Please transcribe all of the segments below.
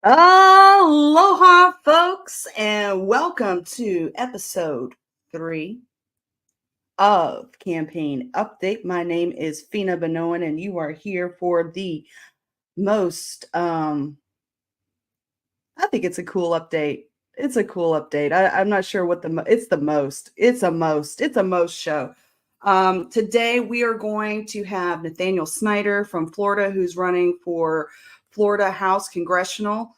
Aloha, folks, and welcome to episode 3 of Campaign Update. My name is Fina Benoan, and you are here for the most, I think it's a cool update. It's a cool update. I'm not sure what it's the most. It's a most show. Today, we are going to have Nathaniel Snyder from Florida, who's running for Florida House Congressional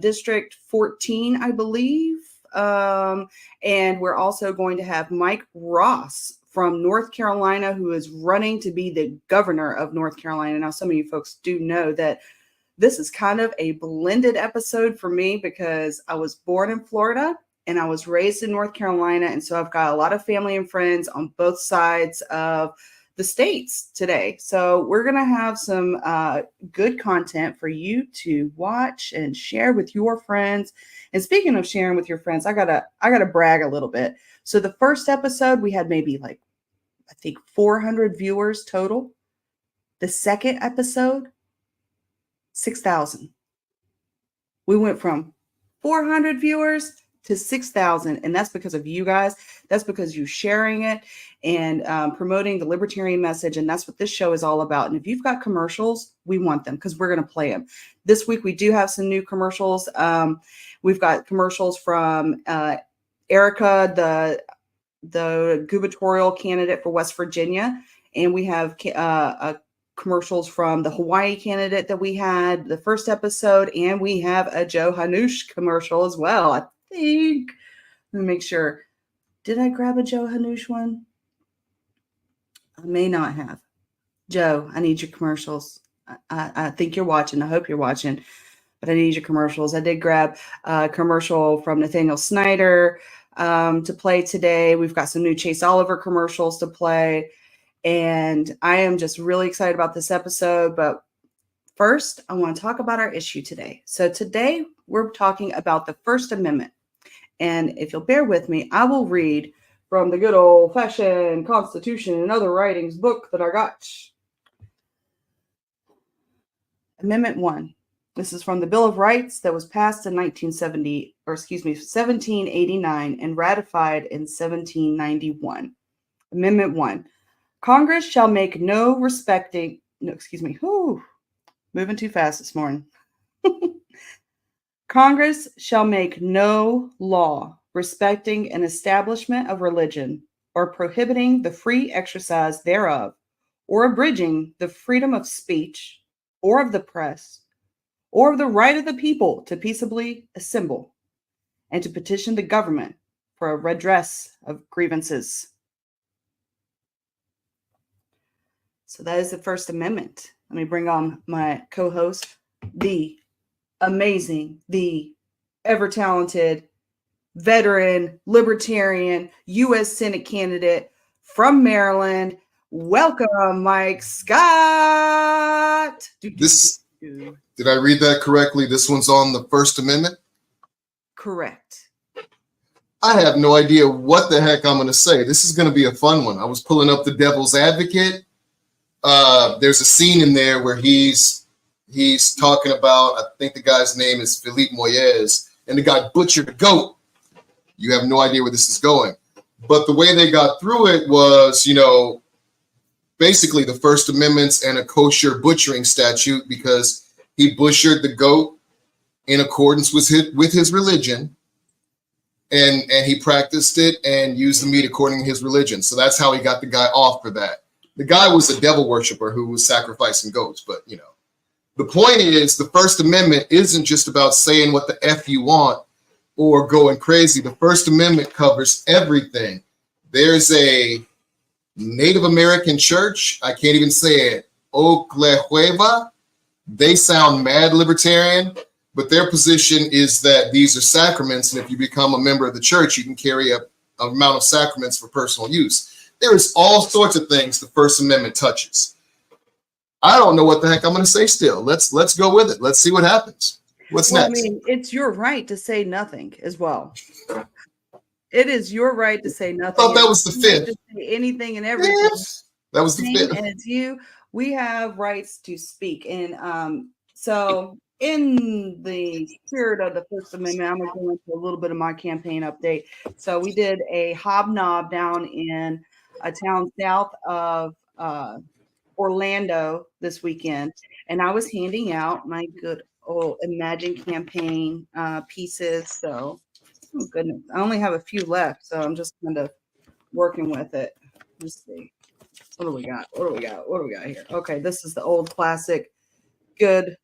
District 14, I believe. And we're also going to have Mike Ross from North Carolina, who is running to be the governor of North Carolina. Now, some of you folks do know that this is kind of a blended episode for me because I was born in Florida and I was raised in North Carolina. And so I've got a lot of family and friends on both sides of the states today. So we're going to have some good content for you to watch and share with your friends. And speaking of sharing with your friends, I gotta brag a little bit. So the first episode, we had maybe I think 400 viewers total. The second episode, 6,000. We went from 400 viewers to 6,000, and that's because of you guys. That's because you sharing it and promoting the libertarian message, and that's what this show is all about. And if you've got commercials, we want them because we're going to play them. This week, we do have some new commercials. We've got commercials from Erica, the gubernatorial candidate for West Virginia, and we have commercials from the Hawaii candidate that we had the first episode, and we have a Joe Hanush commercial as well. I think. Let me make sure. Did I grab a Joe Hanush one? I may not have. Joe, I need your commercials. I think you're watching. I hope you're watching, but I need your commercials. I did grab a commercial from Nathaniel Snyder to play today. We've got some new Chase Oliver commercials to play. And I am just really excited about this episode. But first, I want to talk about our issue today. So today, we're talking about the First Amendment. And if you'll bear with me, I will read from the good old-fashioned Constitution and Other Writings book that I got. Amendment 1. This is from the Bill of Rights that was passed in 1789 and ratified in 1791. Amendment 1. Congress shall make no respecting, moving too fast this morning. Congress shall make no law respecting an establishment of religion or prohibiting the free exercise thereof or abridging the freedom of speech or of the press or of the right of the people to peaceably assemble and to petition the government for a redress of grievances. So that is the First Amendment. Let me bring on my co-host, the amazing, the ever-talented, veteran, libertarian, U.S. Senate candidate from Maryland. Welcome, Mike Scott. Did I read that correctly? This one's on the First Amendment? Correct. I have no idea what the heck I'm going to say. This is going to be a fun one. I was pulling up the Devil's Advocate. There's a scene in there where he's talking about, I think the guy's name is Philippe Moyes, and the guy butchered a goat. You have no idea where this is going. But the way they got through it was, basically the First Amendment's and a kosher butchering statute because he butchered the goat in accordance with his religion, and he practiced it and used the meat according to his religion. So that's how he got the guy off for that. The guy was a devil worshiper who was sacrificing goats, but the point is the First Amendment isn't just about saying what the F you want or going crazy. The First Amendment covers everything. There's a Native American church, I can't even say it, Oklahoma. They sound mad libertarian, but their position is that these are sacraments, and if you become a member of the church, you can carry an amount of sacraments for personal use. There is all sorts of things the First Amendment touches. I don't know what the heck I'm going to say still. Let's go with it. Let's see what happens. What's next? I mean, it's your right to say nothing as well. It is your right to say nothing. I thought that was the fifth. To say anything and everything. Yes, that was the fifth. And it's you. We have rights to speak. And so in the spirit of the First Amendment, I'm going to go into a little bit of my campaign update. So we did a hobnob down in a town south of Orlando this weekend, and I was handing out my good old Imagine campaign pieces. So, oh goodness, I only have a few left, so I'm just kind of working with it. Let's see. What do we got? What do we got? What do we got here? Okay, this is the old classic good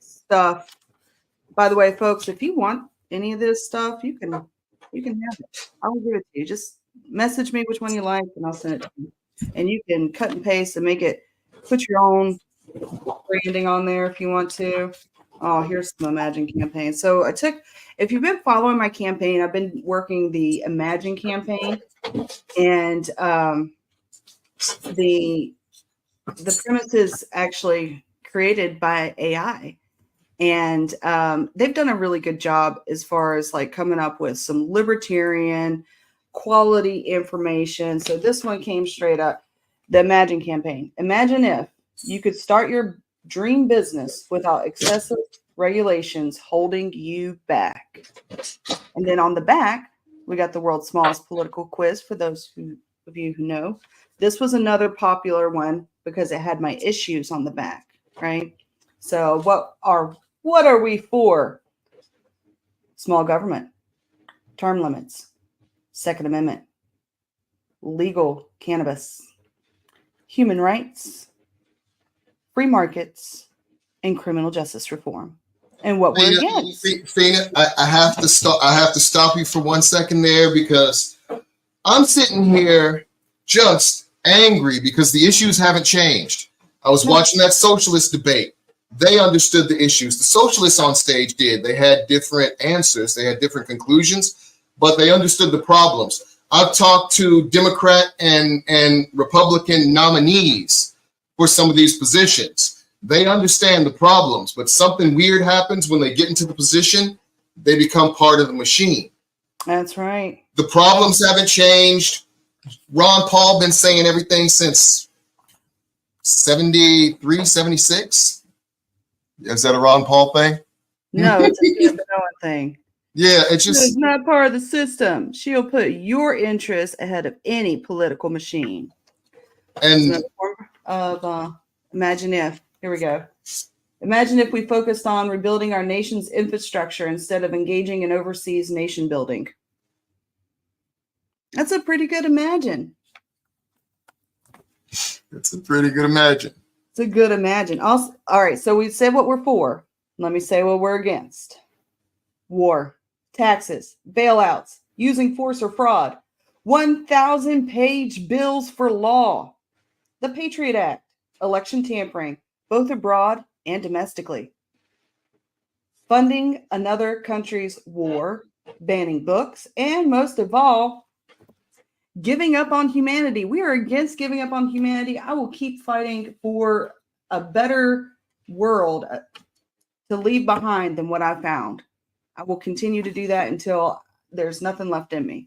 stuff. By the way, folks, if you want any of this stuff, you can have it. I'll give it to you. Just message me which one you like, and I'll send it to you. And you can cut and paste and make it. Put your own branding on there if you want to. Oh, here's some Imagine campaign. So if you've been following my campaign, I've been working the Imagine campaign, and the premise is actually created by AI. And they've done a really good job as far as like coming up with some libertarian quality information. So this one came straight up, the Imagine campaign. Imagine if you could start your dream business without excessive regulations holding you back. And then on the back, we got the world's smallest political quiz for those of you who know. This was another popular one because it had my issues on the back, right? So what are we for? Small government, term limits, Second Amendment, legal cannabis, human rights, free markets, and criminal justice reform. And what we're against. Fina, I have to stop you for 1 second there, because I'm sitting here just angry because the issues haven't changed. I was watching that socialist debate. They understood the issues. The socialists on stage did. They had different answers. They had different conclusions, but they understood the problems. I've talked to Democrat and Republican nominees for some of these positions. They understand the problems, but something weird happens when they get into the position. They become part of the machine. That's right. The problems haven't changed. Ron Paul been saying everything since 73, 76. Is that a Ron Paul thing? No, it's a Noah thing. Yeah, it's not part of the system. She'll put your interests ahead of any political machine. And imagine if. Here we go. Imagine if we focused on rebuilding our nation's infrastructure instead of engaging in overseas nation building. That's a pretty good imagine. It's a pretty good imagine. It's a good imagine. Also, all right, so we said what we're for. Let me say what we're against. War, taxes, bailouts, using force or fraud, 1,000-page bills for law, the Patriot Act, election tampering, both abroad and domestically, funding another country's war, banning books, and most of all, giving up on humanity. We are against giving up on humanity. I will keep fighting for a better world to leave behind than what I found. I will continue to do that until there's nothing left in me.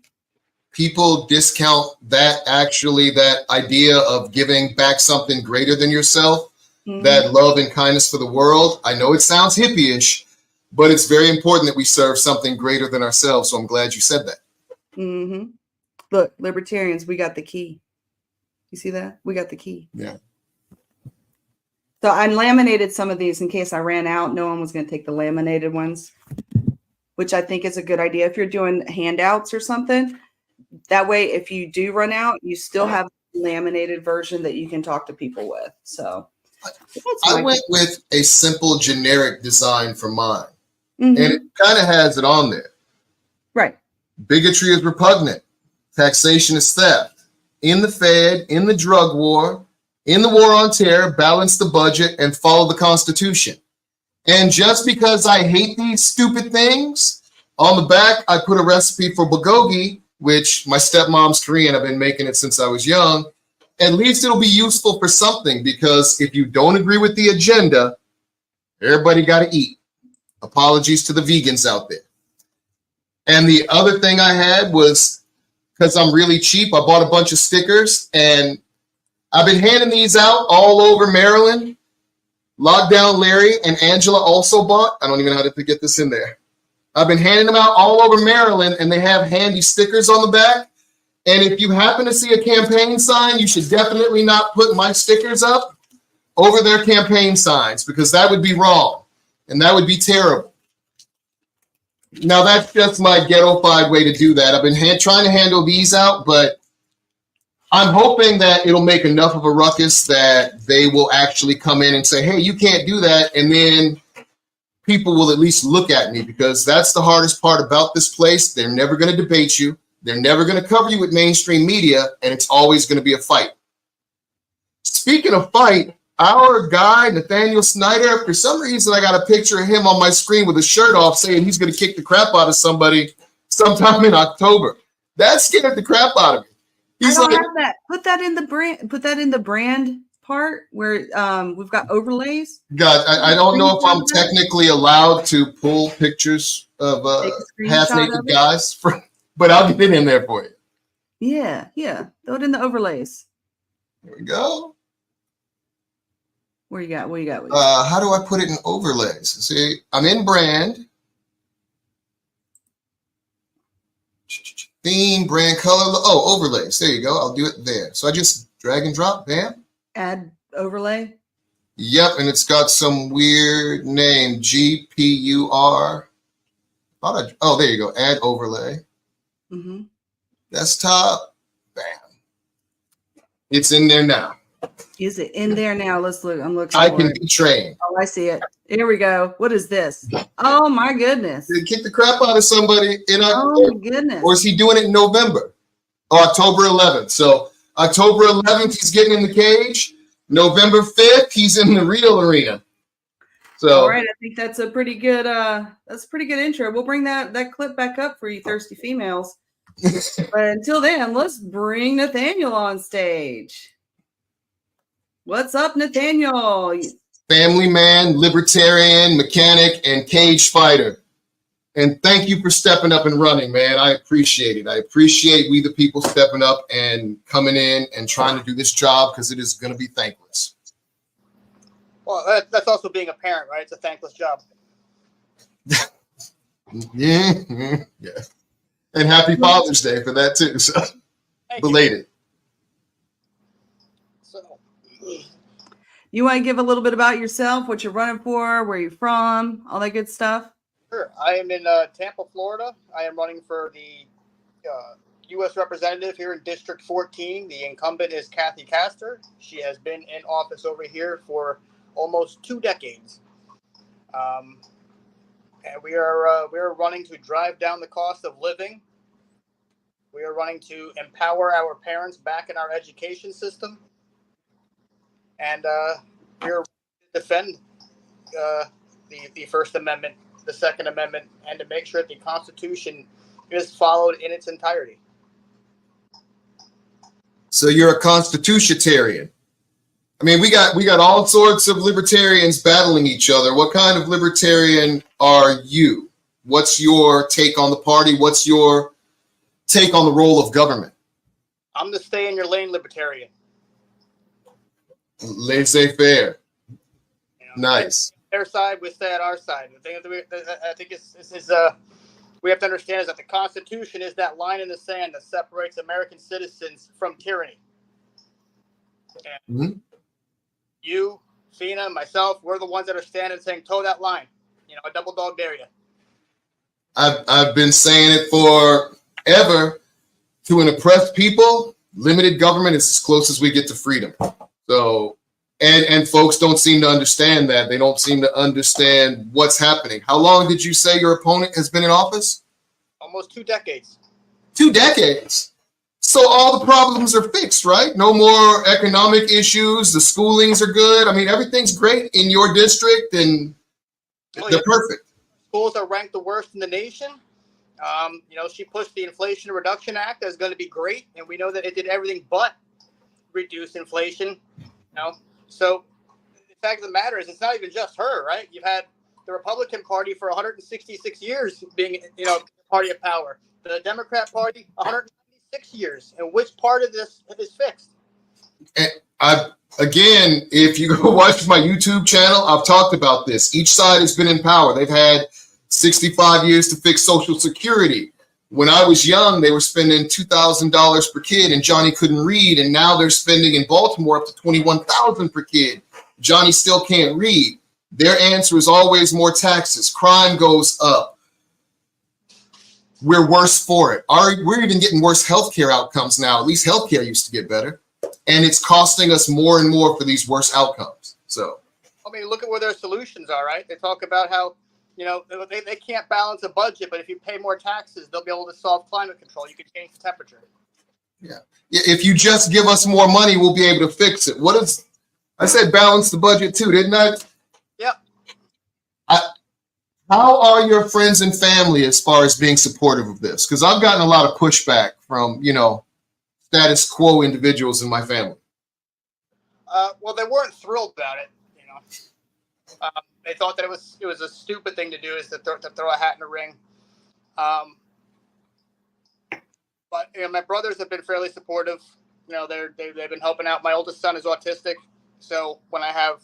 People discount that idea of giving back something greater than yourself, that love and kindness for the world. I know it sounds hippie-ish, but it's very important that we serve something greater than ourselves. So I'm glad you said that. Mm-hmm. Look, libertarians, we got the key. You see that? We got the key. Yeah. So I laminated some of these in case I ran out. No one was going to take the laminated ones, which I think is a good idea. If you're doing handouts or something, that way, if you do run out, you still have a laminated version that you can talk to people with. So I went with a simple generic design for mine, and it kind of has it on there. Right. Bigotry is repugnant. Taxation is theft. In the Fed, in the drug war, in the war on terror, balance the budget and follow the Constitution. And just because I hate these stupid things, on the back, I put a recipe for bulgogi, which my stepmom's Korean. I've been making it since I was young. At least it'll be useful for something, because if you don't agree with the agenda, everybody got to eat. Apologies to the vegans out there. And the other thing I had was, because I'm really cheap, I bought a bunch of stickers, and I've been handing these out all over Maryland. Lockdown Larry and Angela also bought. I don't even know how to get this in there. I've been handing them out all over Maryland, and they have handy stickers on the back. And if you happen to see a campaign sign, you should definitely not put my stickers up over their campaign signs, because that would be wrong, and that would be terrible. Now, that's just my ghetto-fied way to do that. I've been trying to handle these out, but I'm hoping that it'll make enough of a ruckus that they will actually come in and say, hey, you can't do that. And then people will at least look at me, because that's the hardest part about this place. They're never going to debate you. They're never going to cover you with mainstream media, and it's always going to be a fight. Speaking of fight, our guy, Nathaniel Snyder, for some reason, I got a picture of him on my screen with a shirt off saying he's going to kick the crap out of somebody sometime in October. That scared the crap out of me. He's I don't have that. Put that in the brand. Put that in the brand part where we've got overlays. God, I don't know if I'm technically allowed to pull pictures of half-naked guys, but I'll get it in there for you. Yeah. Throw it in the overlays. There we go. What you got? How do I put it in overlays? See, I'm in brand. Theme, brand, color. Oh, overlays. There you go. I'll do it there. So I just drag and drop. Bam. Add overlay. Yep, and it's got some weird name. GPUR. Oh, there you go. Add overlay. Mm-hmm. Desktop. Bam. It's in there now. Is it in there now? Let's look. I'm looking. I can be trained. Oh, I see it. Here we go. What is this? Oh my goodness! Did he kick the crap out of somebody in October? Oh my goodness! Or is he doing it in November? Or October 11th. So October 11th, he's getting in the cage. November 5th, he's in the real arena. So all right, I think that's a pretty good. That's a pretty good intro. We'll bring that clip back up for you thirsty females. But until then, let's bring Nathaniel on stage. What's up, Nathaniel? Family man, libertarian, mechanic, and cage fighter. And thank you for stepping up and running, man. I appreciate it. I appreciate we the people stepping up and coming in and trying to do this job, because it is going to be thankless. Well, that's also being a parent, right? It's a thankless job. Yeah. And happy Father's Day for that, too. So belated. You want to give a little bit about yourself, what you're running for, where you're from, all that good stuff? Sure. I am in Tampa, Florida. I am running for the U.S. representative here in District 14. The incumbent is Kathy Castor. She has been in office over here for almost 2 decades. And we are running to drive down the cost of living. We are running to empower our parents back in our education system. And we're to defend the First Amendment, the Second Amendment, and to make sure that the Constitution is followed in its entirety. So you're a constitutiontarian. I mean, we got all sorts of libertarians battling each other. What kind of libertarian are you? What's your take on the party? What's your take on the role of government? I'm the stay in your lane libertarian. Laissez-faire. Nice. Their side, we stay at our side. The thing that I think we have to understand is that the Constitution is that line in the sand that separates American citizens from tyranny. And you, Fina, myself, we're the ones that are standing saying, toe that line. A double dog dare you. I've been saying it forever. To an oppressed people, limited government is as close as we get to freedom. So, and folks don't seem to understand that. They don't seem to understand what's happening. How long did you say your opponent has been in office? Almost 2 decades. 2 decades. So all the problems are fixed, right? No more economic issues. The schoolings are good. I mean, everything's great in your district, and they're perfect. Schools are ranked the worst in the nation. She pushed the Inflation Reduction Act. That's going to be great, and we know that it did everything but reduce inflation. So the fact of the matter is, it's not even just her, right? You've had the Republican Party for 166 years being, party of power. The Democrat Party, 196 years. And which part of this is fixed? Again, if you go watch my YouTube channel, I've talked about this. Each side has been in power. They've had 65 years to fix Social Security. When I was young, they were spending $2,000 per kid, and Johnny couldn't read. And now they're spending in Baltimore up to $21,000 per kid. Johnny still can't read. Their answer is always more taxes. Crime goes up. We're worse for it. We're even getting worse healthcare outcomes now. At least healthcare used to get better. And it's costing us more and more for these worse outcomes. So, I mean, look at where their solutions are, right? They talk about how, they can't balance a budget, but if you pay more taxes, they'll be able to solve climate control. You can change the temperature. Yeah. If you just give us more money, we'll be able to fix it. I said balance the budget too, didn't I? Yep. How are your friends and family as far as being supportive of this? Because I've gotten a lot of pushback from, status quo individuals in my family. Well, they weren't thrilled about it. They thought that it was a stupid thing to do, is to throw a hat in the ring. But my brothers have been fairly supportive. They've been helping out. My oldest son is autistic, so when I have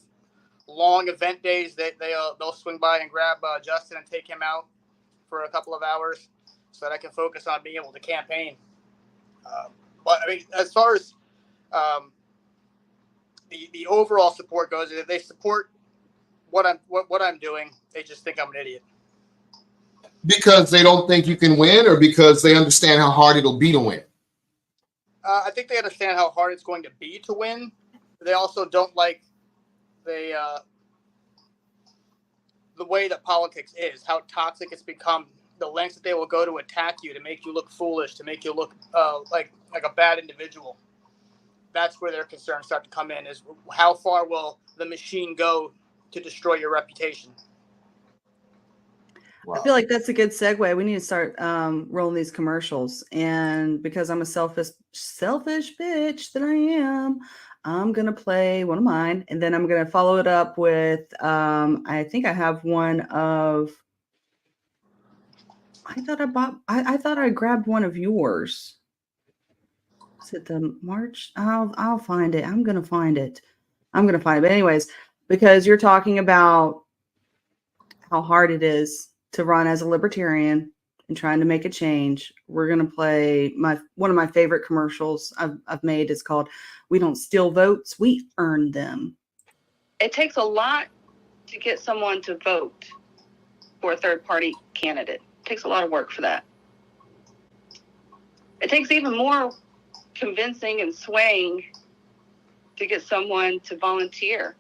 long event days, they'll swing by and grab Justin and take him out for a couple of hours so that I can focus on being able to campaign. But I mean, as far as the overall support goes, if they support what I'm doing, they just think I'm an idiot. Because they don't think you can win, or because they understand how hard it'll be to win? I think they understand how hard it's going to be to win. They also don't like the way that politics is, how toxic it's become, the lengths that they will go to attack you, to make you look foolish, to make you look like a bad individual. That's where their concerns start to come in, is how far will the machine go to destroy your reputation. Wow. I feel like that's a good segue. We need to start rolling these commercials. And because I'm a selfish bitch that I am, I'm going to play one of mine. And then I'm going to follow it up with, I think I have one of, I thought I grabbed one of yours. Is it the March? I'll find it. I'm going to find it. But anyways, because you're talking about how hard it is to run as a libertarian and trying to make a change, we're going to play one of my favorite commercials I've made. It's called "We Don't Steal Votes, We Earn Them." It takes a lot to get someone to vote for a third-party candidate. It takes a lot of work for that. It takes even more convincing and swaying to get someone to volunteer.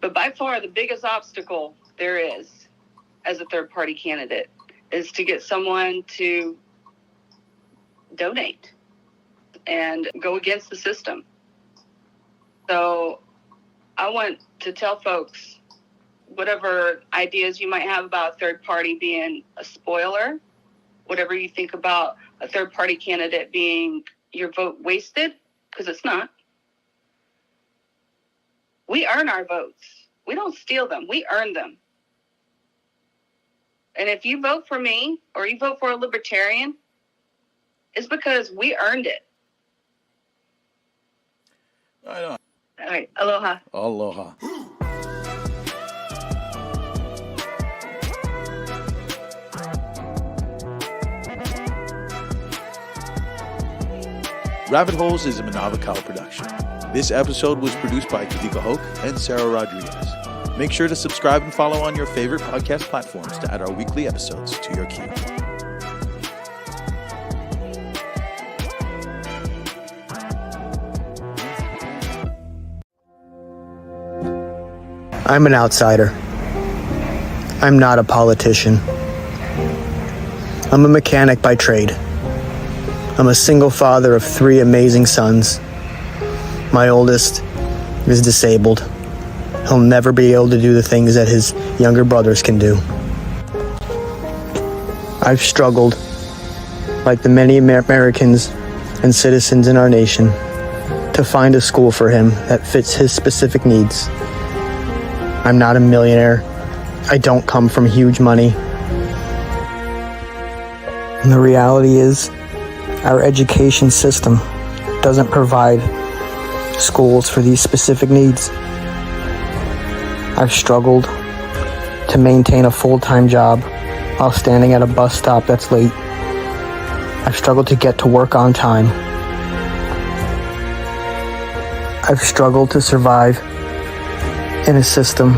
But by far, the biggest obstacle there is as a third-party candidate is to get someone to donate and go against the system. So I want to tell folks, whatever ideas you might have about a third party being a spoiler, whatever you think about a third party candidate being your vote wasted, because it's not. We earn our votes. We don't steal them. We earn them. And if you vote for me or you vote for a libertarian, it's because we earned it. Right on. All right. Aloha. Aloha. Rabbit Holes is a Manava Cow production. This episode was produced by Kadika Hoke and Sarah Rodriguez. Make sure to subscribe and follow on your favorite podcast platforms to add our weekly episodes to your queue. I'm an outsider. I'm not a politician. I'm a mechanic by trade. I'm a single father of 3 amazing sons. My oldest is disabled. He'll never be able to do the things that his younger brothers can do. I've struggled, like the many Americans and citizens in our nation, to find a school for him that fits his specific needs. I'm not a millionaire. I don't come from huge money. And the reality is, our education system doesn't provide schools for these specific needs. I've struggled to maintain a full-time job while standing at a bus stop that's late. I've struggled to get to work on time. I've struggled to survive in a system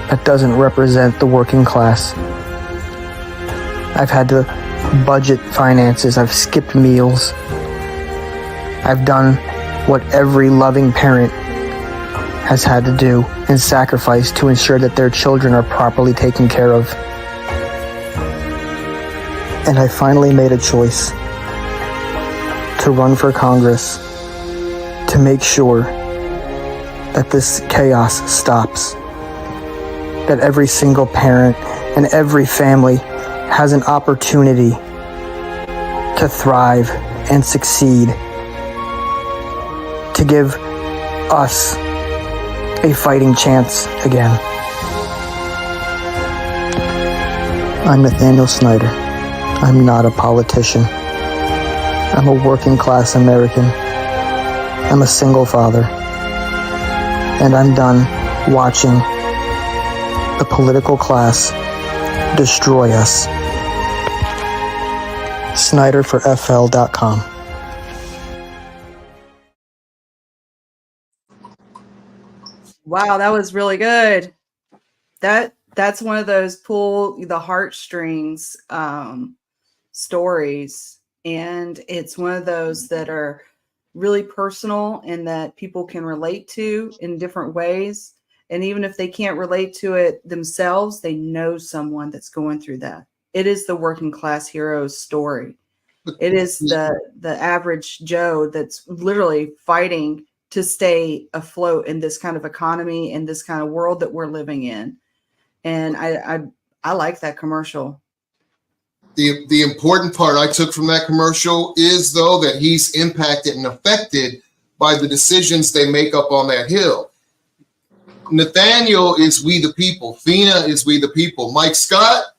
that doesn't represent the working class. I've had to budget finances. I've skipped meals. I've done what every loving parent has had to do and sacrifice to ensure that their children are properly taken care of. And I finally made a choice to run for Congress to make sure that this chaos stops, that every single parent and every family has an opportunity to thrive and succeed, to give us a fighting chance again. I'm Nathaniel Snyder. I'm not a politician. I'm a working class American. I'm a single father. And I'm done watching the political class destroy us. SnyderForFL.com. Wow, that was really good. That's one of those pull the heartstrings stories, and it's one of those that are really personal and that people can relate to in different ways. And even if they can't relate to it themselves, they know someone that's going through that. It is the working class hero's story. It is the average Joe that's literally fighting to stay afloat in this kind of economy, in this kind of world that we're living in. And I like that commercial. The important part I took from that commercial is, though, that he's impacted and affected by the decisions they make up on that hill. Nathaniel is we the people. Fina is we the people. Mike Scott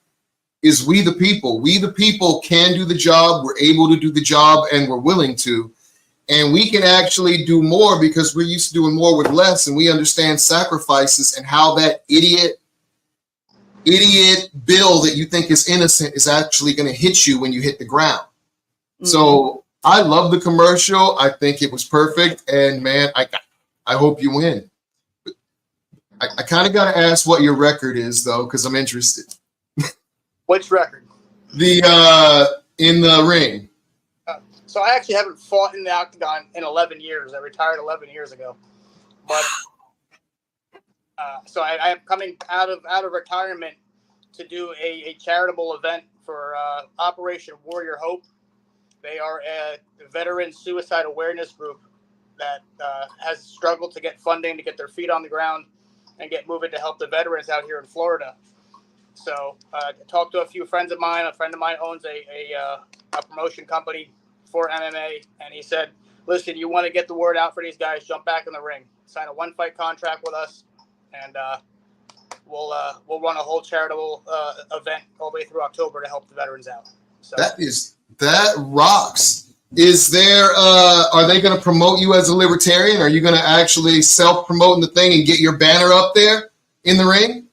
is we the people. We the people can do the job. We're able to do the job, and we're willing to. And we can actually do more because we're used to doing more with less, and we understand sacrifices and how that idiot bill that you think is innocent is actually going to hit you when you hit the ground. Mm-hmm. So I love the commercial. I think it was perfect. And man, I hope you win. But I kind of got to ask what your record is, though, because I'm interested. Which record? The in the ring. So I actually haven't fought in the octagon in 11 years. I retired 11 years ago. But so I am coming out of retirement to do a charitable event for Operation Warrior Hope. They are a veteran suicide awareness group that has struggled to get funding to get their feet on the ground and get moving to help the veterans out here in Florida. So I talked to a few friends of mine. A friend of mine owns a promotion company for MMA, and he said, listen, you want to get the word out for these guys, jump back in the ring, sign a 1-fight contract with us, and we'll run a whole charitable event all the way through October to help the veterans out. So that rocks. Is there are they going to promote you as a libertarian? Are you going to actually self-promote the thing and get your banner up there in the ring?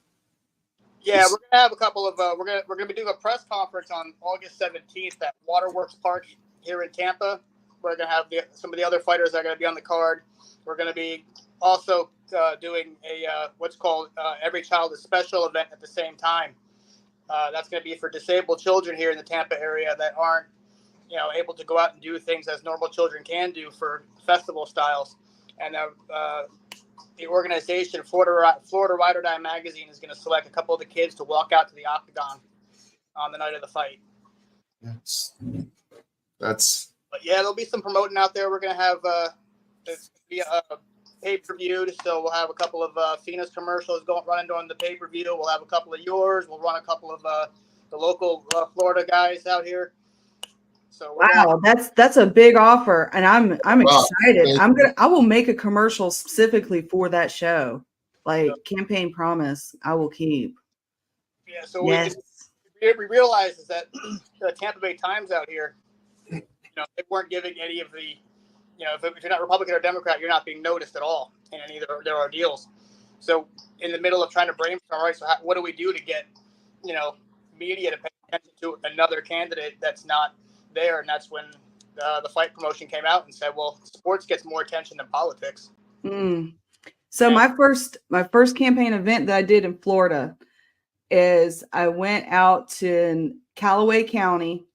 Yeah, we're gonna have a couple of we're gonna be doing a press conference on August 17th at Waterworks Park here in Tampa. We're gonna have some of the other fighters that are gonna be on the card. We're gonna be also doing a what's called Every Child is Special event at the same time. That's gonna be for disabled children here in the Tampa area that aren't able to go out and do things as normal children can do for festival styles. And the organization, Florida Ride or Die Magazine, is going to select a couple of the kids to walk out to the octagon on the night of the fight. That's. But yeah, there'll be some promoting out there. We're going to have pay-per-view, so we'll have a couple of Fina's commercials running during the pay-per-view. We'll have a couple of yours. We'll run a couple of the local Florida guys out here. So wow, that's a big offer, and I'm excited. I will make a commercial specifically for that show, like campaign promise. I will keep. Yeah, so yes. we realized is that the Tampa Bay Times out here, they weren't giving any of the if you're not Republican or Democrat, you're not being noticed at all in any of their ordeals. So in the middle of trying to brainstorm, all right, so what do we do to get, media to pay attention to another candidate that's not there? And that's when the fight promotion came out and said, well, sports gets more attention than politics. So my first campaign event that I did in Florida is I went out to Callaway County.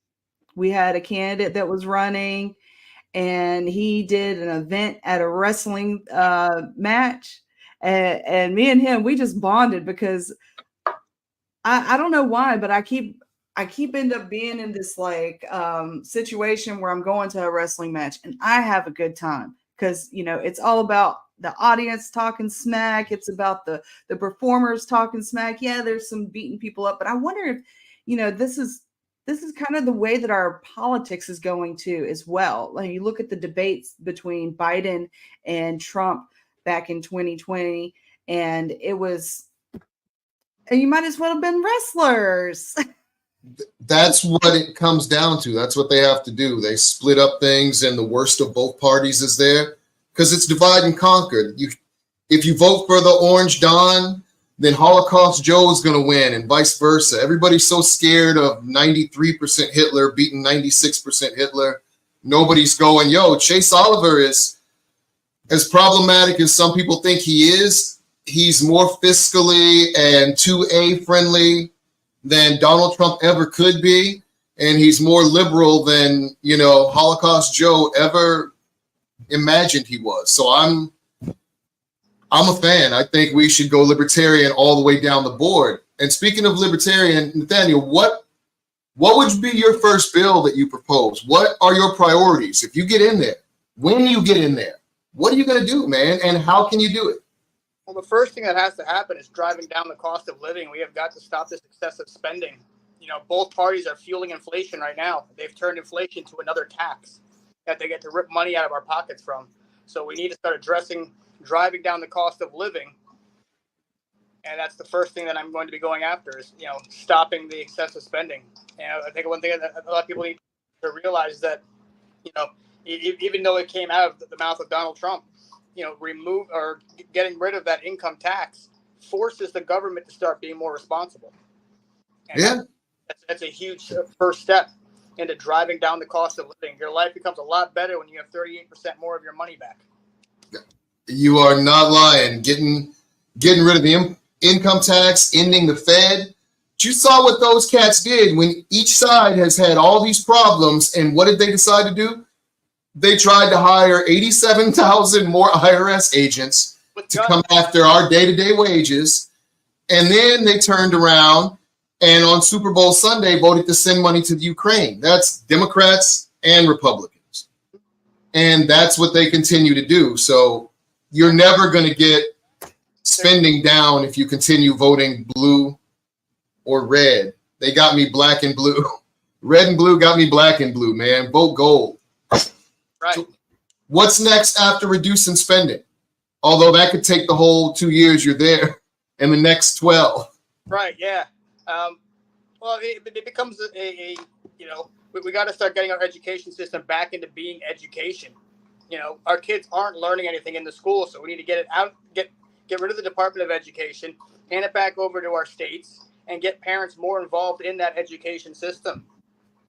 We had a candidate that was running, and he did an event at a wrestling match. And me and him, we just bonded because I don't know why, but I keep end up being in this situation where I'm going to a wrestling match and I have a good time because, it's all about the audience talking smack. It's about the performers talking smack. Yeah, there's some beating people up, but I wonder if, this is kind of the way that our politics is going too as well. Like you look at the debates between Biden and Trump back in 2020, and it was, you might as well have been wrestlers. That's what it comes down to. That's what they have to do. They split up things, and the worst of both parties is there because it's divide and conquer. If you vote for the Orange Don, then Holocaust Joe is going to win, and vice versa. Everybody's so scared of 93% Hitler beating 96% Hitler. Nobody's going, yo, Chase Oliver is as problematic as some people think he is. He's more fiscally and 2A friendly than Donald Trump ever could be. And he's more liberal than, Holocaust Joe ever imagined he was. So I'm a fan. I think we should go libertarian all the way down the board. And speaking of libertarian, Nathaniel, what would be your first bill that you propose? What are your priorities? If you get in there, when you get in there, what are you going to do, man? And how can you do it? Well, the first thing that has to happen is driving down the cost of living. We have got to stop this excessive spending. Both parties are fueling inflation right now. They've turned inflation to another tax that they get to rip money out of our pockets from. So we need to start addressing driving down the cost of living. And that's the first thing that I'm going to be going after is, stopping the excessive spending. And I think one thing that a lot of people need to realize is that, even though it came out of the mouth of Donald Trump, remove or getting rid of that income tax forces the government to start being more responsible. And that's a huge first step into driving down the cost of living. Your life becomes a lot better when you have 38% more of your money back. You are not lying. Getting rid of the income tax, ending the Fed. You saw what those cats did when each side has had all these problems. And what did they decide to do? They tried to hire 87,000 more IRS agents to come after our day-to-day wages. And then they turned around and on Super Bowl Sunday voted to send money to the Ukraine. That's Democrats and Republicans. And that's what they continue to do. So you're never going to get spending down if you continue voting blue or red. They got me black and blue. Red and blue got me black and blue, man. Vote gold. Right. So what's next after reducing spending? Although that could take the whole 2 years you're there and the next 12. Right. Yeah. Well, it becomes we got to start getting our education system back into being education. Our kids aren't learning anything in the school, so we need to get it out, get rid of the Department of Education, hand it back over to our states, and get parents more involved in that education system.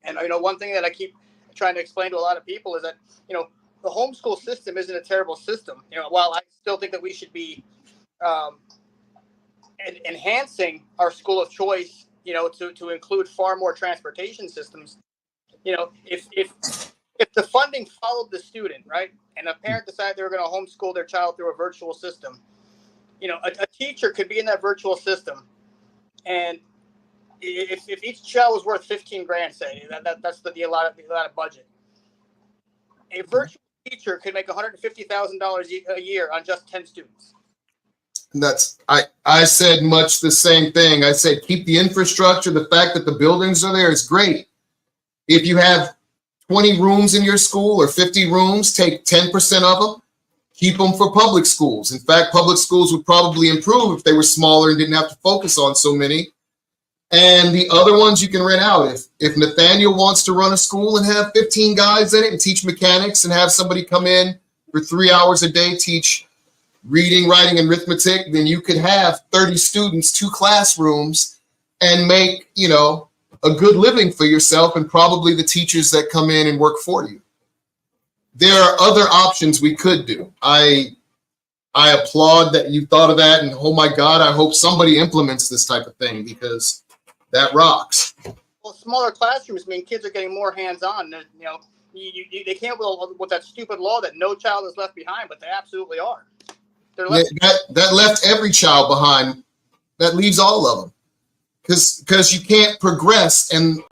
And, one thing that I keep trying to explain to a lot of people is that, the homeschool system isn't a terrible system. While I still think that we should be enhancing our school of choice, to include far more transportation systems, if the funding followed the student, right, and a parent decided they were going to homeschool their child through a virtual system, a teacher could be in that virtual system, and if each child was worth $15,000, say that's the allotted budget, a virtual teacher could make $150,000 a year on just 10 students. I said much the same thing. I said keep the infrastructure. The fact that the buildings are there is great. If you have 20 rooms in your school or 50 rooms, take 10% of them, keep them for public schools. In fact, public schools would probably improve if they were smaller and didn't have to focus on so many. And the other ones you can rent out. If Nathaniel wants to run a school and have 15 guys in it and teach mechanics and have somebody come in for 3 hours a day, teach reading, writing, and arithmetic, then you could have 30 students, 2 classrooms, and make, a good living for yourself and probably the teachers that come in and work for you. There are other options we could do. I applaud that you thought of that, and oh my God, I hope somebody implements this type of thing because that rocks. Well, smaller classrooms mean kids are getting more hands-on. They can't with that stupid law that no child is left behind, but they absolutely are. They're left. That left every child behind. That leaves all of them because you can't progress. And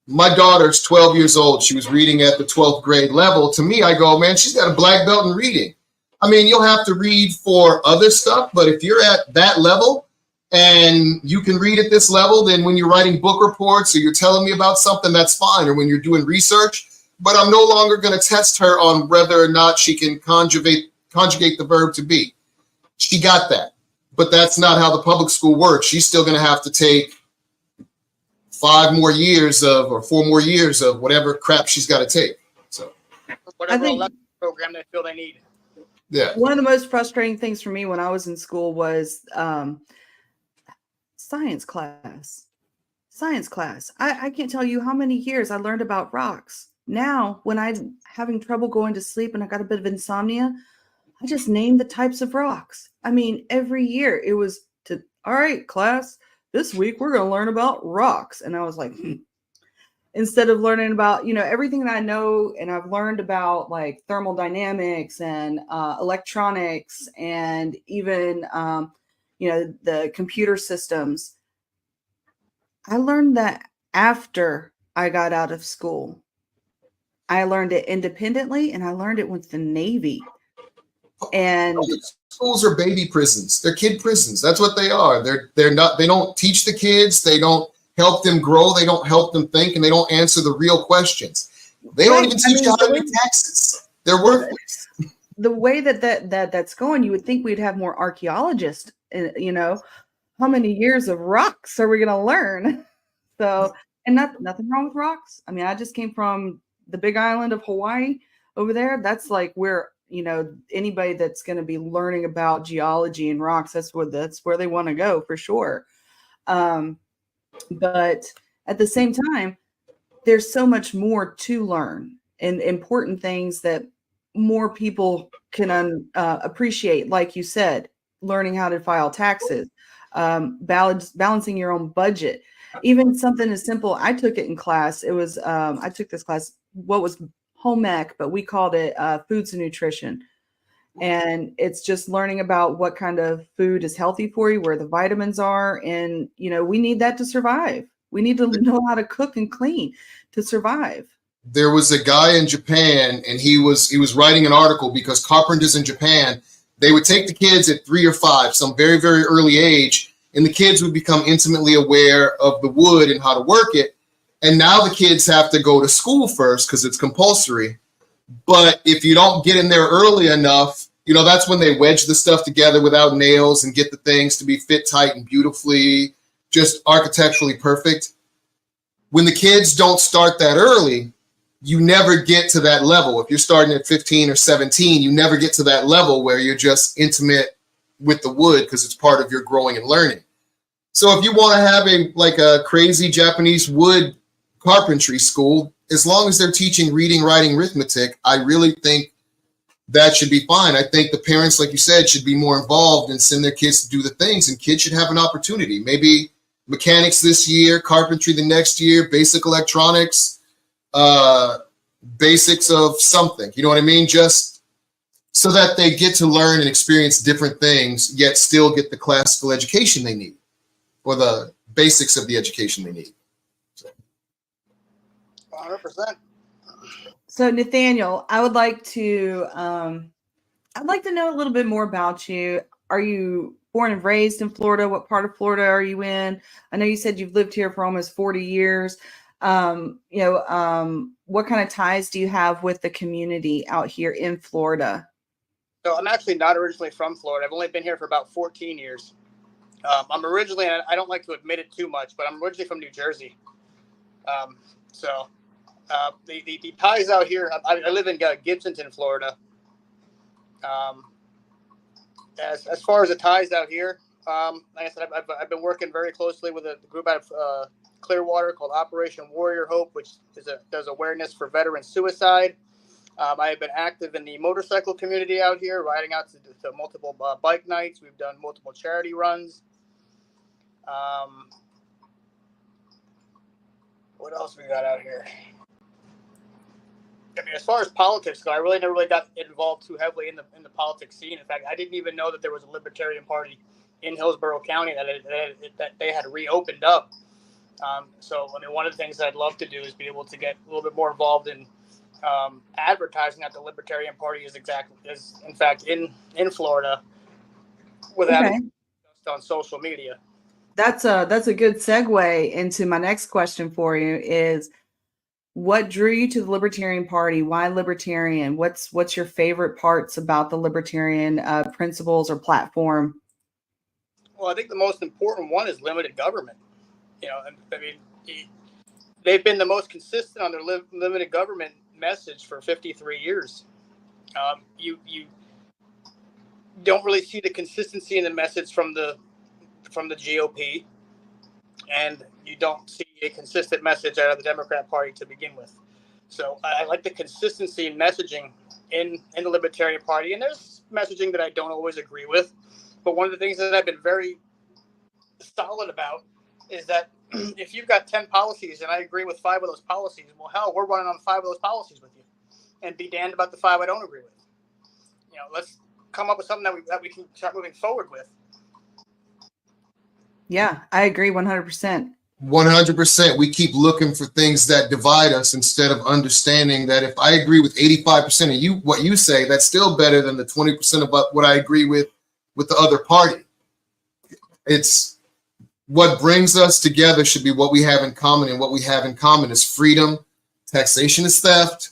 my daughter's 12 years old. She was reading at the 12th grade level. To me, I go, man, she's got a black belt in reading. I mean, you'll have to read for other stuff, but if you're at that level and you can read at this level, then when you're writing book reports or you're telling me about something, that's fine. Or when you're doing research, but I'm no longer going to test her on whether or not she can conjugate the verb to be. She got that, but that's not how the public school works. She's still going to have to take 4 more years of whatever crap she's got to take. So whatever program they feel they need. Yeah. One of the most frustrating things for me when I was in school was science class. I can't tell you how many years I learned about rocks. Now, when I'm having trouble going to sleep and I got a bit of insomnia, I just name the types of rocks. I mean, every year it was all right, class, this week we're going to learn about rocks. And I was like, instead of learning about, everything that I know and I've learned about like thermodynamics and electronics and even, the computer systems. I learned that after I got out of school. I learned it independently and I learned it with the Navy. And schools are baby prisons. They're kid prisons. That's what they are. They don't teach the kids. They don't help them grow. They don't help them think, and they don't answer the real questions. They don't even teach you how to do taxes. They're worthless. The way that's going, you would think we'd have more archaeologists. How many years of rocks are we going to learn? So, and nothing wrong with rocks. I mean, I just came from the big island of Hawaii over there. That's like where, anybody that's going to be learning about geology and rocks, that's where they want to go for sure. But at the same time, there's so much more to learn and important things that more people can appreciate. Like you said, learning how to file taxes, balancing your own budget, even something as simple. I took it in class. It was, I took this class, what was home ec, but we called it foods and nutrition. And it's just learning about what kind of food is healthy for you, where the vitamins are. And, we need that to survive. We need to know how to cook and clean to survive. There was a guy in Japan, and he was writing an article because carpenters in Japan, they would take the kids at 3 or 5, some very, very early age, and the kids would become intimately aware of the wood and how to work it. And now the kids have to go to school first because it's compulsory. But if you don't get in there early enough, that's when they wedge the stuff together without nails and get the things to be fit tight and beautifully, just architecturally perfect. When the kids don't start that early, you never get to that level. If you're starting at 15 or 17, you never get to that level where you're just intimate with the wood because it's part of your growing and learning. So if you want to have a crazy Japanese wood carpentry school, as long as they're teaching reading, writing, arithmetic, I really think that should be fine. I think the parents, like you said, should be more involved and send their kids to do the things, and kids should have an opportunity. Maybe mechanics this year, carpentry the next year, basic electronics, basics of something. You know what I mean? Just so that they get to learn and experience different things, yet still get the classical education they need, or the basics of the education they need. 100%. So Nathaniel, I would like to know a little bit more about you. Are you born and raised in Florida? What part of Florida are you in? I know you said you've lived here for almost 40 years. What kind of ties do you have with the community out here in Florida? So I'm actually not originally from Florida. I've only been here for about 14 years. I'm originally, and I don't like to admit it too much, but I'm originally from New Jersey. The ties out here, I live in Gibsonton, Florida. As far as the ties out here, like I said, I've been working very closely with a group out of Clearwater called Operation Warrior Hope, which does awareness for veteran suicide. I have been active in the motorcycle community out here, riding out to multiple bike nights. We've done multiple charity runs. What else we got out here? I mean, as far as politics go, I really never really got involved too heavily in the politics scene. In fact, I didn't even know that there was a Libertarian Party in Hillsborough County that they had reopened up. So, I mean, one of the things that I'd love to do is be able to get a little bit more involved in advertising that the Libertarian Party is in fact in Florida, without on social media. That's a good segue into my next question for you is, what drew you to the Libertarian Party? Why Libertarian? What's your favorite parts about the Libertarian principles or platform? Well, I think the most important one is limited government. You know, I mean, they've been the most consistent on their limited government message for 53 years. You don't really see the consistency in the message from the GOP, and you don't see a consistent message out of the Democrat Party to begin with. So I like the consistency in messaging in the Libertarian Party, and there's messaging that I don't always agree with. But one of the things that I've been very solid about is that if you've got 10 policies and I agree with 5 of those policies, well, hell, we're running on 5 of those policies with you, and be damned about the 5 I don't agree with. You know, let's come up with something that we can start moving forward with. Yeah, I agree 100%. 100%. We keep looking for things that divide us instead of understanding that if I agree with 85% of what you say, that's still better than the 20% about what I agree with the other party. It's what brings us together should be what we have in common, and what we have in common is freedom. Taxation is theft.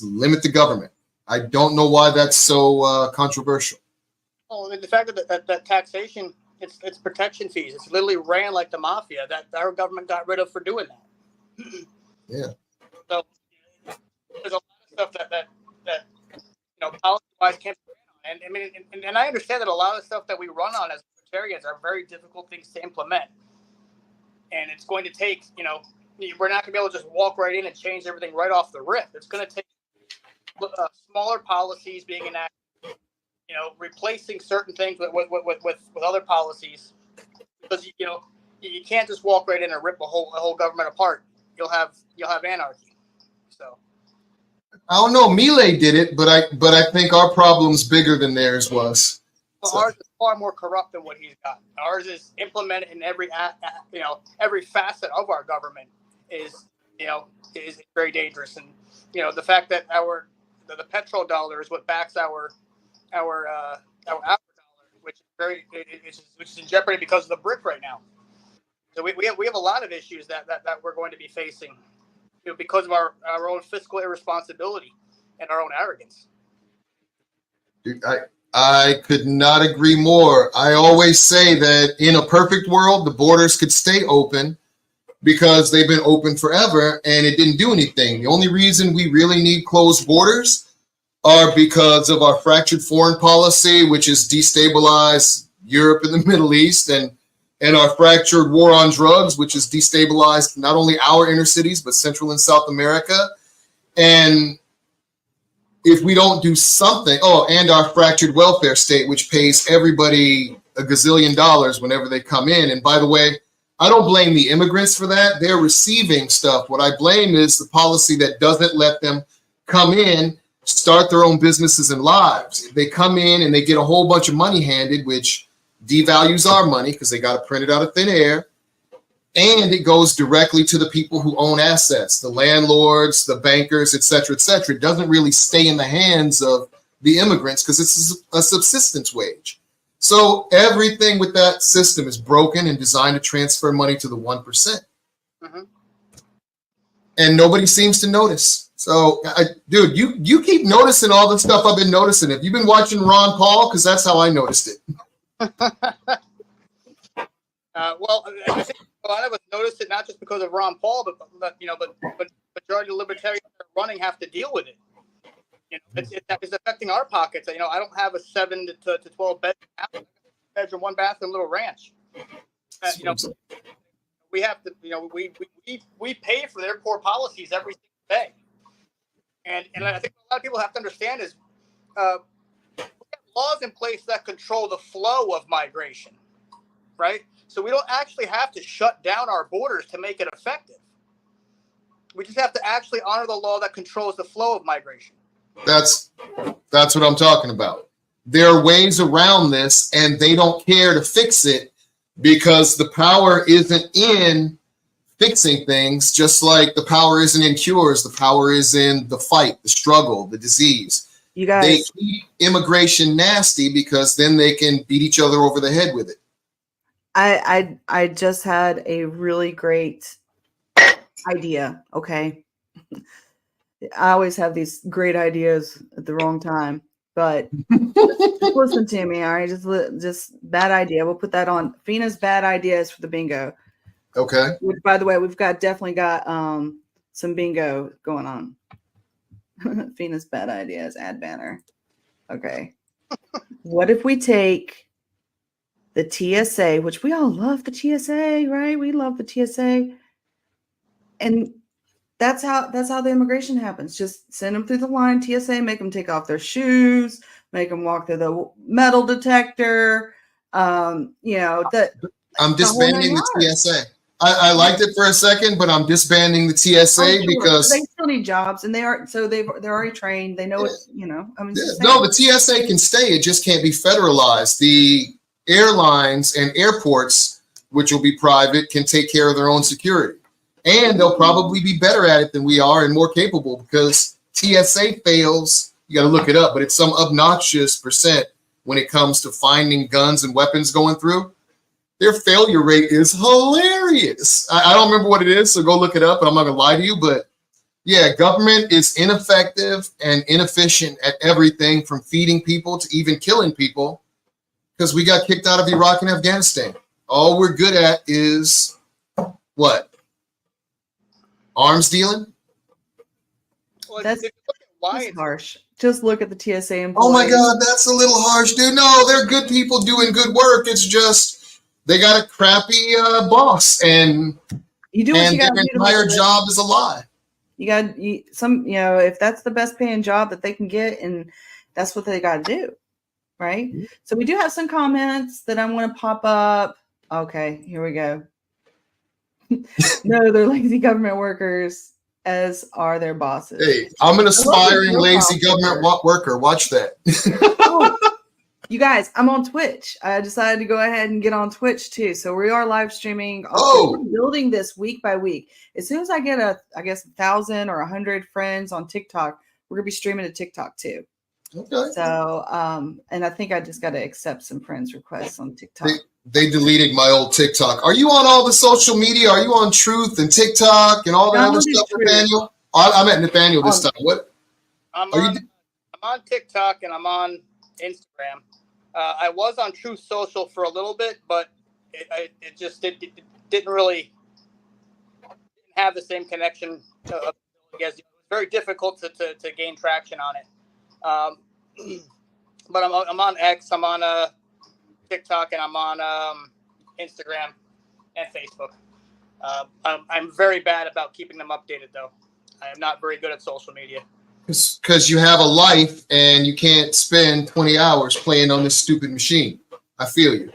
Limit the government. I don't know why that's so controversial. Well, the fact that taxation, it's protection fees. It's literally ran like the mafia that our government got rid of for doing that. Yeah. So there's a lot of stuff that policy-wise can't be ran on. And I mean, and I understand that a lot of stuff that we run on as libertarians are very difficult things to implement. And it's going to take, we're not going to be able to just walk right in and change everything right off the rip. It's going to take smaller policies being enacted. Replacing certain things with other policies, because you can't just walk right in and rip a whole government apart. You'll have anarchy. So I don't know. Milei did it, but I think our problem's bigger than theirs was. Well, ours is far more corrupt than what he's got. Ours is implemented in every facet of our government is very dangerous, and the fact that the petrol dollar is what backs our dollar, which is in jeopardy because of the brick right now. So we have a lot of issues that we're going to be facing, because of our own fiscal irresponsibility and our own arrogance. Dude, I could not agree more. I always say that in a perfect world, the borders could stay open because they've been open forever and it didn't do anything. The only reason we really need closed borders are because of our fractured foreign policy, which has destabilized Europe and the Middle East, and our fractured war on drugs, which has destabilized not only our inner cities, but Central and South America. And if we don't do something, and our fractured welfare state, which pays everybody a gazillion dollars whenever they come in. And by the way, I don't blame the immigrants for that. They're receiving stuff. What I blame is the policy that doesn't let them come in, start their own businesses and lives. They come in and they get a whole bunch of money handed, which devalues our money because they got to print it out of thin air. And it goes directly to the people who own assets, the landlords, the bankers, et cetera, et cetera. It doesn't really stay in the hands of the immigrants because it's a subsistence wage. So everything with that system is broken and designed to transfer money to the 1%. Mm-hmm. And nobody seems to notice. So, dude, you keep noticing all the stuff I've been noticing. Have you been watching Ron Paul? Because that's how I noticed it. Well, I think a lot of us noticed it not just because of Ron Paul, but majority of libertarians that are running have to deal with it. It's affecting our pockets. I don't have a 7 to 12 bedroom, 1 bathroom little ranch. We have to, we pay for their poor policies every single day. And I think a lot of people have to understand is we have laws in place that control the flow of migration, right? So we don't actually have to shut down our borders to make it effective. We just have to actually honor the law that controls the flow of migration. That's what I'm talking about. There are ways around this, and they don't care to fix it because the power isn't in fixing things, just like the power isn't in cures. The power is in the fight, the struggle, the disease. You guys, they keep immigration nasty because then they can beat each other over the head with it. I just had a really great idea. Okay. I always have these great ideas at the wrong time, but just listen to me. All right. Just bad idea. We'll put that on Fina's bad ideas for the bingo. Okay. Which, by the way, we've definitely got some bingo going on. Fina's bad ideas, ad banner. Okay. What if we take the TSA, which we all love the TSA, right? We love the TSA. And that's how the immigration happens. Just send them through the line, TSA, make them take off their shoes, make them walk through the metal detector. I'm disbanding the TSA. I liked it for a second, but I'm disbanding the TSA because they still need jobs, and they're already trained. They know it's the TSA can stay. It just can't be federalized. The airlines and airports, which will be private, can take care of their own security, and they'll probably be better at it than we are and more capable because TSA fails. You got to look it up, but it's some obnoxious percent when it comes to finding guns and weapons going through. Their failure rate is hilarious. I don't remember what it is, so go look it up, and I'm not going to lie to you. But, yeah, government is ineffective and inefficient at everything from feeding people to even killing people because we got kicked out of Iraq and Afghanistan. All we're good at is what? Arms dealing? Well, that's harsh. Just look at the TSA employees. Oh, my God, that's a little harsh, dude. No, they're good people doing good work. It's just they got a crappy boss, and you do what you got to do. Their entire job is a lie. If that's the best paying job that they can get, and that's what they got to do, right? Mm-hmm. So we do have some comments that I'm going to pop up. Okay, here we go. No, they're lazy government workers, as are their bosses. Hey, I'm an aspiring lazy government worker. Watch that. Oh, you guys, I'm on Twitch. I decided to go ahead and get on Twitch too. So we are live streaming. We're building this week by week. As soon as I get 1,000 or 100 friends on TikTok, we're gonna be streaming to TikTok too. Okay. So, and I think I just got to accept some friends' requests on TikTok. They deleted my old TikTok. Are you on all the social media? Are you on Truth and TikTok and all that other stuff, Nathaniel? I'm at Nathaniel this time. What? I'm on TikTok and I'm on Instagram. I was on Truth Social for a little bit, but it didn't really have the same connection. I guess it was very difficult to gain traction on it. But I'm on X, I'm on TikTok, and I'm on Instagram and Facebook. I'm very bad about keeping them updated, though. I am not very good at social media. Because you have a life and you can't spend 20 hours playing on this stupid machine. I feel you.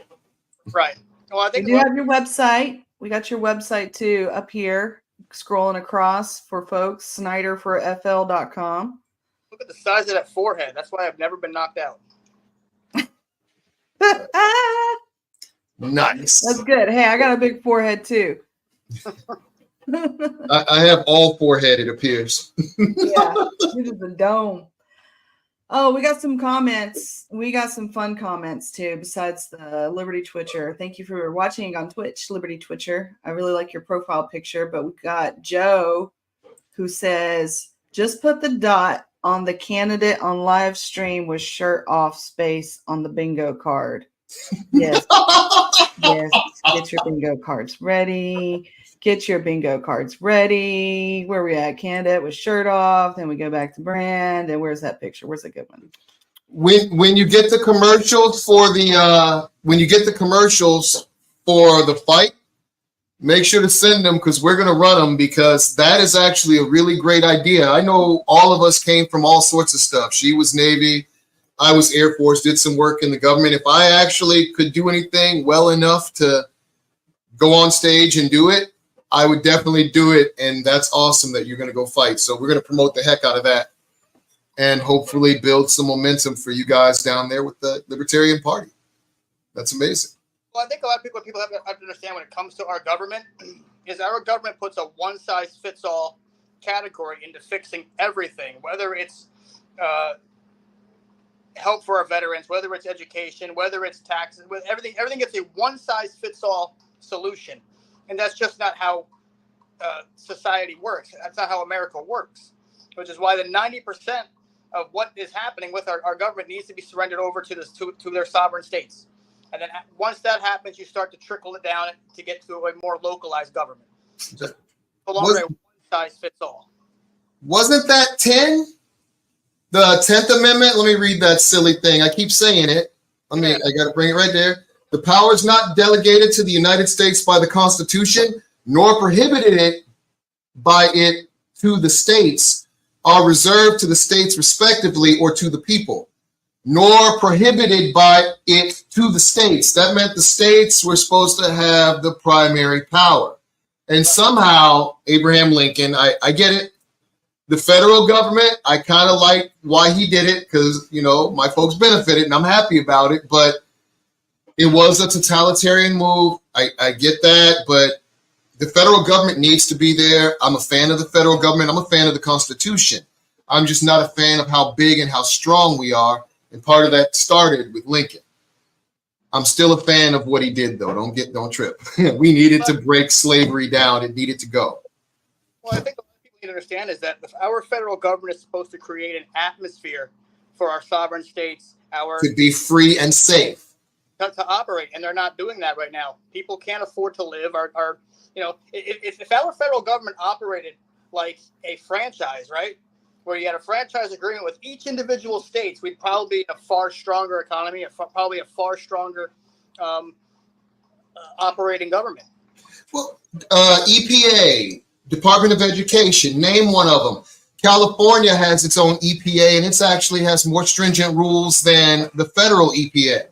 Right. Well, I think you have your website. We got your website too up here, scrolling across for folks. SnyderForFL.com. Look at the size of that forehead. That's why I've never been knocked out. Nice. That's good. Hey, I got a big forehead too. I have all forehead, it appears. Yeah, this is a dome. Oh, we got some comments. We got some fun comments too, besides the Liberty Twitcher. Thank you for watching on Twitch, Liberty Twitcher. I really like your profile picture, but we got Joe who says, just put the dot on the candidate on live stream with shirt off space on the bingo card. Yes. Yes. Get your bingo cards ready. Get your bingo cards ready. Where we at? Candidate with shirt off. Then we go back to Brand. And where's that picture? Where's a good one? When you get the commercials for the fight, make sure to send them because we're going to run them, because that is actually a really great idea. I know all of us came from all sorts of stuff. She was Navy. I was Air Force, did some work in the government. If I actually could do anything well enough to go on stage and do it, I would definitely do it. And that's awesome that you're going to go fight. So we're going to promote the heck out of that and hopefully build some momentum for you guys down there with the Libertarian Party. That's amazing. Well, I think a lot of people have to understand when it comes to our government is our government puts a one-size-fits-all category into fixing everything, whether it's help for our veterans, whether it's education, whether it's taxes, with everything gets a one-size-fits-all solution. And that's just not how society works. That's not how America works, which is why the 90% of what is happening with our government needs to be surrendered over to their sovereign states. And then once that happens, you start to trickle it down to get to a more localized government. No longer a one-size-fits-all. Wasn't that 10? The 10th Amendment? Let me read that silly thing. I keep saying it. I got to bring it right there. The powers not delegated to the United States by the Constitution, nor prohibited it by it to the states, are reserved to the states respectively or to the people, nor prohibited by it to the states. That meant the states were supposed to have the primary power. And somehow, Abraham Lincoln, I get it. The federal government, I kind of like why he did it because, my folks benefited and I'm happy about it. But it was a totalitarian move. I get that. But the federal government needs to be there. I'm a fan of the federal government. I'm a fan of the Constitution. I'm just not a fan of how big and how strong we are. And part of that started with Lincoln. I'm still a fan of what he did, though. Don't trip. We needed to break slavery down. It needed to go. Well, I think what people need to understand is that our federal government is supposed to create an atmosphere for our sovereign states, to be free and safe, to operate, and they're not doing that right now. People can't afford to live. If our federal government operated like a franchise, right, where you had a franchise agreement with each individual states, we'd probably be in a far stronger economy, probably a far stronger operating government. Well, EPA, Department of Education, name one of them. California has its own EPA, and it actually has more stringent rules than the federal EPA.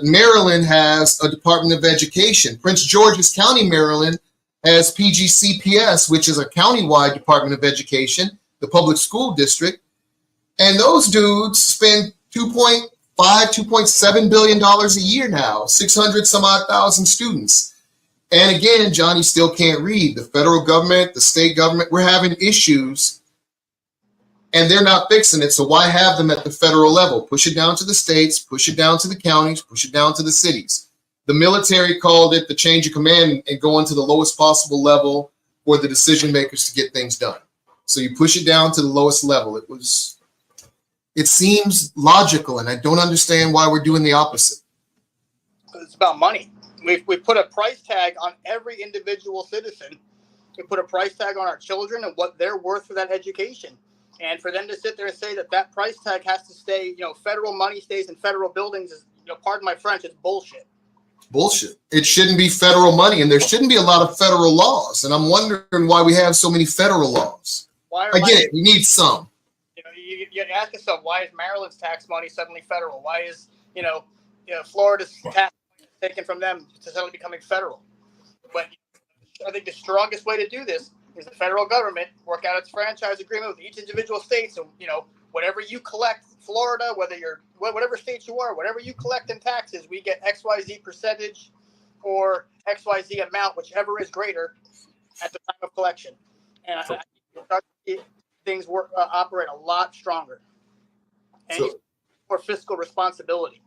Maryland has a Department of Education. Prince George's County, Maryland, has PGCPS, which is a countywide Department of Education, the public school district. And those dudes spend $2.7 billion a year now, 600 some odd thousand students. And again, Johnny still can't read. The federal government, the state government, we're having issues and they're not fixing it. So why have them at the federal level? Push it down to the states, push it down to the counties, push it down to the cities. The military called it the change of command and going to the lowest possible level for the decision makers to get things done. So you push it down to the lowest level. It seems logical, and I don't understand why we're doing the opposite. It's about money. We put a price tag on every individual citizen. We put a price tag on our children and what they're worth for that education. And for them to sit there and say that price tag has to stay, federal money stays in federal buildings is, pardon my French, it's bullshit. Bullshit. It shouldn't be federal money, and there shouldn't be a lot of federal laws. And I'm wondering why we have so many federal laws. I get it. We need some. You ask yourself, why is Maryland's tax money suddenly federal? Why is, Florida's tax money taken from them to suddenly becoming federal? But I think the strongest way to do this is the federal government work out its franchise agreement with each individual state. So, whatever you collect, Florida, whatever state you are, whatever you collect in taxes, we get XYZ percentage or XYZ amount, whichever is greater at the time of collection. And I think start to see things operate a lot stronger and more fiscal responsibility.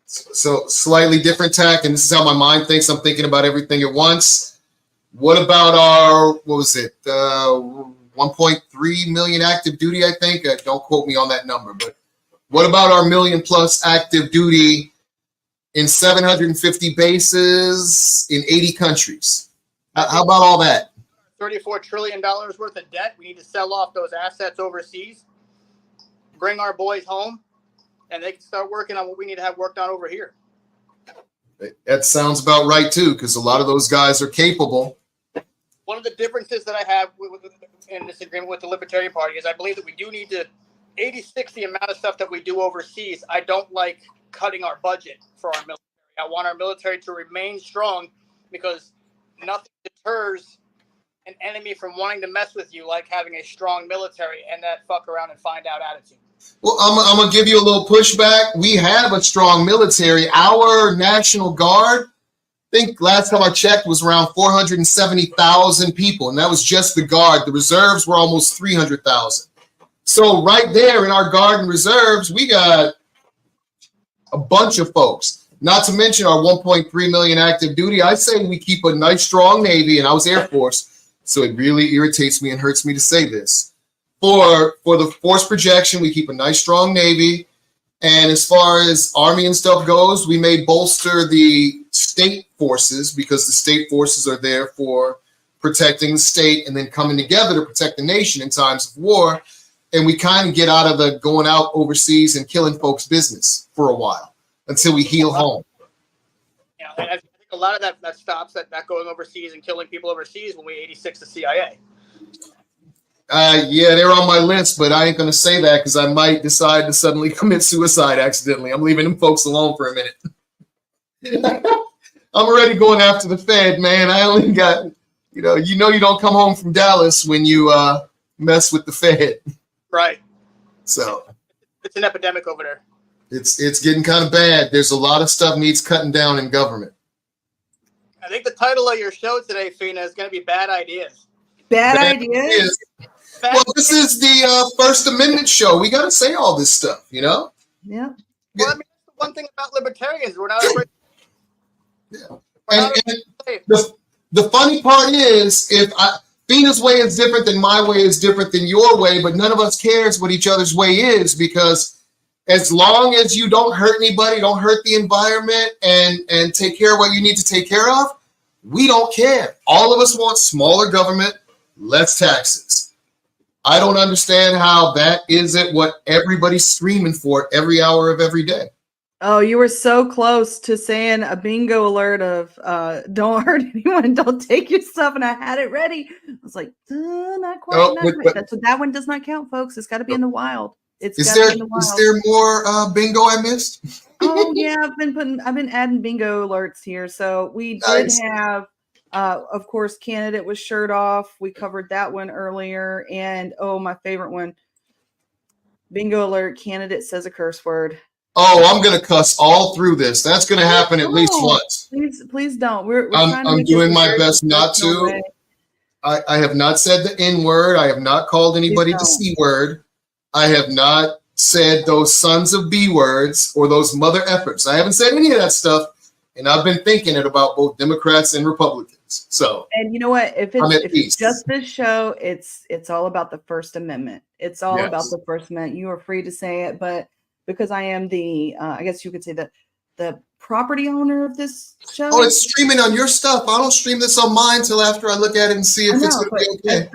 So slightly different tack, and this is how my mind thinks. I'm thinking about everything at once. What about our, 1.3 million active duty, I think? Don't quote me on that number, but what about our million plus active duty in 750 bases in 80 countries. How about all that? $34 trillion worth of debt. We need to sell off those assets overseas, bring our boys home, and they can start working on what we need to have worked on over here. That sounds about right, too, because a lot of those guys are capable. One of the differences that I have in this agreement with the Libertarian Party is I believe that we do need to 86 the amount of stuff that we do overseas. I don't like cutting our budget for our military. I want our military to remain strong because nothing deters an enemy from wanting to mess with you like having a strong military and that fuck around and find out attitude. Well, I'm going to give you a little pushback. We have a strong military. Our National Guard, I think last time I checked, was around 470,000 people, and that was just the Guard. The reserves were almost 300,000. So right there in our Guard and reserves, we got a bunch of folks. Not to mention our 1.3 million active duty. I say we keep a nice, strong Navy, and I was Air Force, so it really irritates me and hurts me to say this. For the force projection, we keep a nice, strong Navy. And as far as Army and stuff goes, we may bolster the state forces because the state forces are there for protecting the state and then coming together to protect the nation in times of war. And we kind of get out of the going out overseas and killing folks' business for a while until we heal home. Yeah, and I think a lot of that stops that going overseas and killing people overseas when we 86 the CIA. Yeah, they're on my list, but I ain't going to say that because I might decide to suddenly commit suicide accidentally. I'm leaving them folks alone for a minute. I'm already going after the Fed, man. I only got, you don't come home from Dallas when you mess with the Fed. Right. So it's an epidemic over there. It's getting kind of bad. There's a lot of stuff needs cutting down in government. I think the title of your show today, Fina, is going to be Bad Ideas. Bad ideas? Well, this is the First Amendment show. We got to say all this stuff, you know? Yeah. Well, I mean, one thing about libertarians, we're not afraid. And the funny part is, Fina's way is different than my way is different than your way, but none of us cares what each other's way is because as long as you don't hurt anybody, don't hurt the environment, and take care of what you need to take care of, we don't care. All of us want smaller government, less taxes. I don't understand how that isn't what everybody's screaming for every hour of every day. Oh, you were so close to saying a bingo alert of don't hurt anyone, don't take your stuff, and I had it ready. I was like, not quite, not quite. That's what that one does not count, folks. It's got to be in the wild. Is there more bingo I missed? Oh yeah, I've been adding bingo alerts here. So we did have of course, candidate with shirt off. We covered that one earlier. And my favorite one, bingo alert, candidate says a curse word. Oh, I'm going to cuss all through this. That's going to happen at least once. Please don't. We're I'm doing my best not to. I have not said the N word. I have not called anybody the C word. I have not said those sons of B words or those mother efforts. I haven't said any of that stuff. And I've been thinking it about both Democrats and Republicans. So, and you know what? If it's just this show, it's all about the First Amendment. It's all about the First Amendment. You are free to say it, but because I am the, I guess you could say the property owner of this show. Oh, it's streaming on your stuff. I don't stream this on mine till after I look at it and see if it's going to be okay.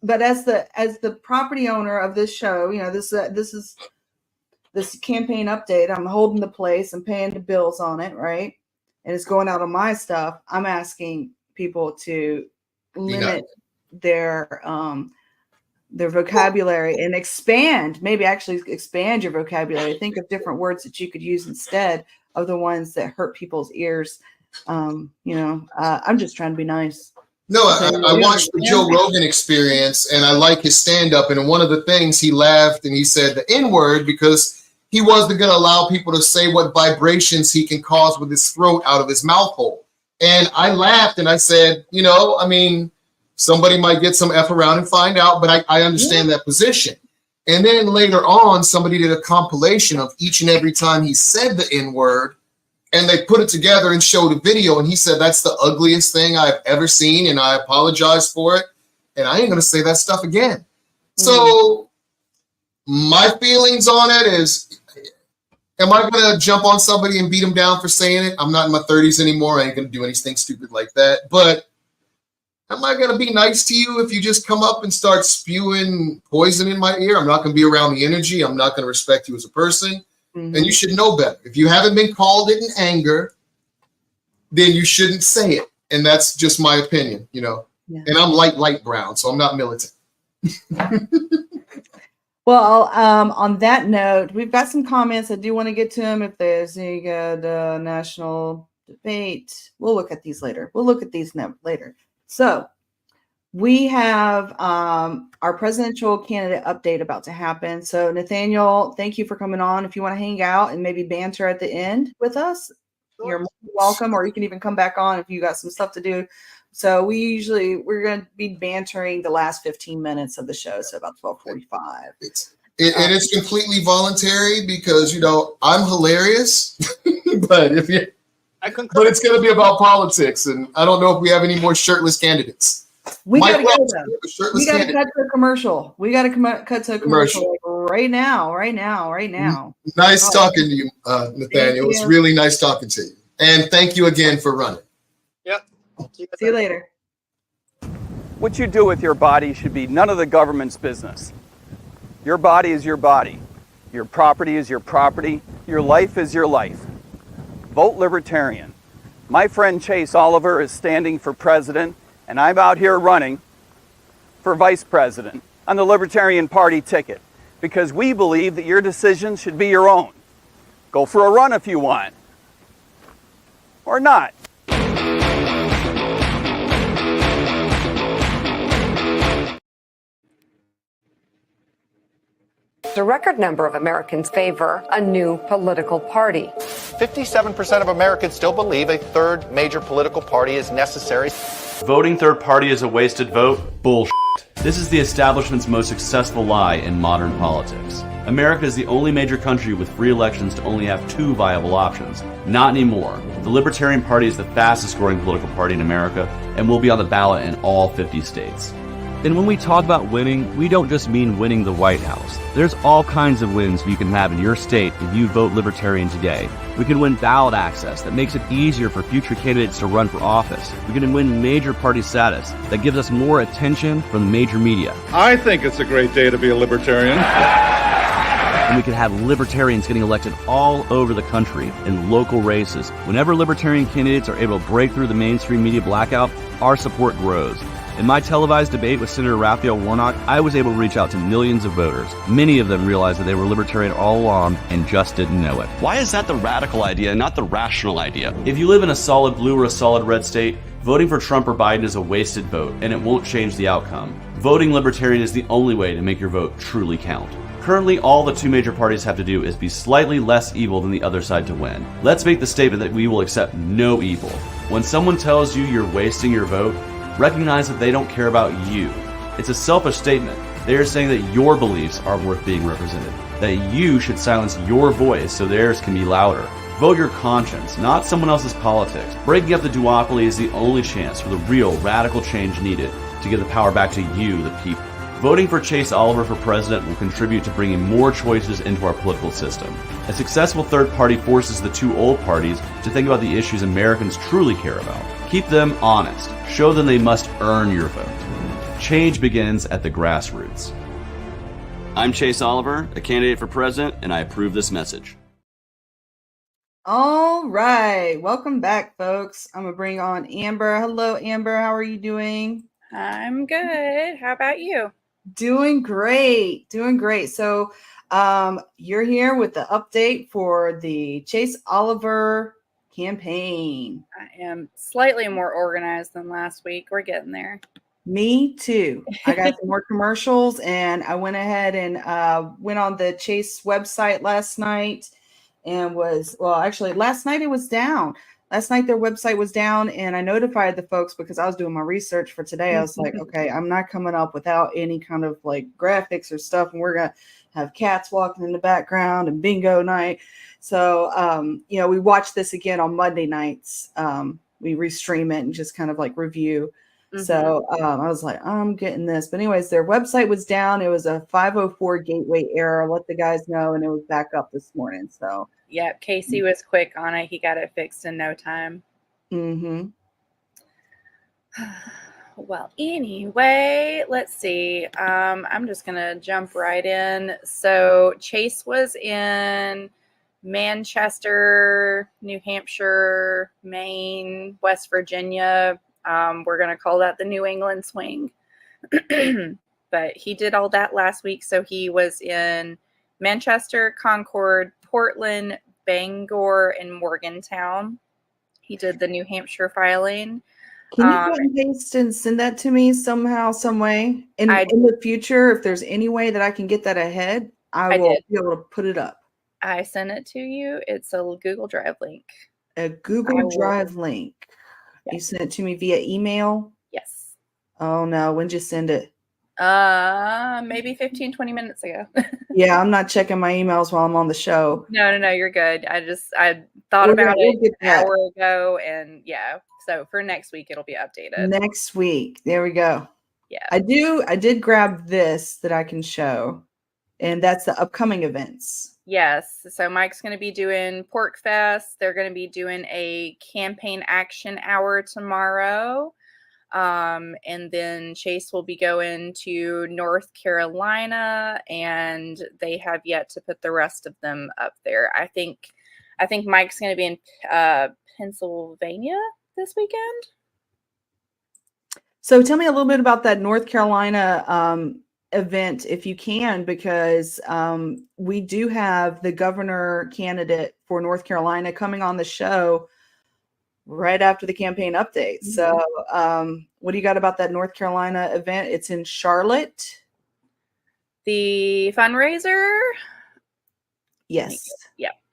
But as the property owner of this show, this is this campaign update. I'm holding the place and paying the bills on it, right? And it's going out on my stuff. I'm asking people to limit their vocabulary and maybe actually expand your vocabulary. Think of different words that you could use instead of the ones that hurt people's ears. I'm just trying to be nice. No, I watched the Joe Rogan Experience and I like his stand-up. And one of the things he laughed and he said the N-word because he wasn't going to allow people to say what vibrations he can cause with his throat out of his mouth hole. And I laughed and I said, somebody might get some F around and find out, but I understand that position. And then later on, somebody did a compilation of each and every time he said the N-word, and they put it together and showed a video. And he said, that's the ugliest thing I've ever seen, and I apologize for it. And I ain't going to say that stuff again. So my feelings on it is, Am I going to jump on somebody and beat them down for saying it? I'm not in my 30s anymore. I ain't going to do anything stupid like that. But am I going to be nice to you if you just come up and start spewing poison in my ear? I'm not going to be around the energy. I'm not going to respect you as a person. And you should know better. If you haven't been called it in anger, then you shouldn't say it. And that's just my opinion, you know. Yeah. And I'm light brown, so I'm not militant. Well, on that note, we've got some comments. I do want to get to them. If there's any good national debate, we'll look at these later. Later. So we have our presidential candidate update about to happen. So Nathaniel, thank you for coming on. If you want to hang out and maybe banter at the end with us, sure, you're welcome, or you can even come back on if you got some stuff to do. So we're going to be bantering the last 15 minutes of the show, so about 12:45. It's completely voluntary because, you know, I'm hilarious, but it's going to be about politics, and I don't know if we have any more shirtless candidates. We got to go. We got to cut to a commercial. We got to cut to a commercial like right now. Nice talking to you, Nathaniel. It's really nice talking to you, and thank you again for running. Yep. See you later. What you do with your body should be none of the government's business. Your body is your body. Your property is your property. Your life is your life. Vote Libertarian. My friend Chase Oliver is standing for president, and I'm out here running for vice president on the Libertarian Party ticket because we believe that your decisions should be your own. Go for a run if you want. Or not. A record number of Americans favor a new political party. 57% of Americans still believe a third major political party is necessary. Voting third party is a wasted vote? Bullshit. This is the establishment's most successful lie in modern politics. America is the only major country with free elections to only have two viable options. Not anymore. The Libertarian Party is the fastest growing political party in America and will be on the ballot in all 50 states. And when we talk about winning, we don't just mean winning the White House. There's all kinds of wins you can have in your state if you vote Libertarian today. We can win ballot access that makes it easier for future candidates to run for office. We can win major party status that gives us more attention from the major media. I think it's a great day to be a Libertarian. And we can have Libertarians getting elected all over the country in local races. Whenever Libertarian candidates are able to break through the mainstream media blackout, our support grows. In my televised debate with Senator Raphael Warnock, I was able to reach out to millions of voters. Many of them realized that they were Libertarian all along and just didn't know it. Why is that the radical idea and not the rational idea? If you live in a solid blue or a solid red state, voting for Trump or Biden is a wasted vote, and it won't change the outcome. Voting Libertarian is the only way to make your vote truly count. Currently, all the two major parties have to do is be slightly less evil than the other side to win. Let's make the statement that we will accept no evil. When someone tells you you're wasting your vote, recognize that they don't care about you. It's a selfish statement. They are saying that your beliefs aren't worth being represented, that you should silence your voice so theirs can be louder. Vote your conscience, not someone else's politics. Breaking up the duopoly is the only chance for the real radical change needed to give the power back to you, the people. Voting for Chase Oliver for president will contribute to bringing more choices into our political system. A successful third party forces the two old parties to think about the issues Americans truly care about. Keep them honest. Show them they must earn your vote. Change begins at the grassroots. I'm Chase Oliver, a candidate for president, and I approve this message. All right. Welcome back, folks. I'm going to bring on Amber. Hello, Amber. How are you doing? I'm good. How about you? Doing great. So you're here with the update for the Chase Oliver campaign. I am slightly more organized than last week. We're getting there. Me too. I got some more commercials, and I went ahead and went on the Chase website last night and last night it was down. Last night their website was down, and I notified the folks because I was doing my research for today. I was like, okay, I'm not coming up without any kind of like graphics or stuff, and we're going to have cats walking in the background and bingo night. So, we watch this again on Monday nights. We restream it and just kind of like review. Mm-hmm. So I was like, I'm getting this. But anyways, their website was down. It was a 504 gateway error. I let the guys know, and it was back up this morning. So Yep, Casey was quick on it. He got it fixed in no time. Mm-hmm. Well, anyway, let's see. I'm just gonna jump right in. So Chase was in Manchester, New Hampshire, Maine, West Virginia. We're gonna call that the New England swing. But he did all that last week. So he was in Manchester, Concord, Portland, Bangor, and Morgantown. He did the New Hampshire filing. Can you cut and paste and send that to me somehow, some way? In the future, if there's any way that I can get that ahead, I will be able to put it up. I sent it to you. It's a Google Drive link. A Google Drive link. Yes. You sent it to me via email? Yes. Oh, no. When'd you send it? Maybe 15, 20 minutes ago. Yeah, I'm not checking my emails while I'm on the show. No, you're good. I thought about it an hour ago, and yeah. So for next week, it'll be updated. Next week. There we go. Yeah. I did grab this that I can show, and that's the upcoming events. Yes. So Mike's going to be doing Pork Fest. They're going to be doing a campaign action hour tomorrow. And then Chase will be going to North Carolina, and they have yet to put the rest of them up there. I think Mike's going to be in Pennsylvania this weekend. So tell me a little bit about that North Carolina event, if you can, because we do have the governor candidate for North Carolina coming on the show right after the campaign update. So what do you got about that North Carolina event? It's in Charlotte. The fundraiser? Yes.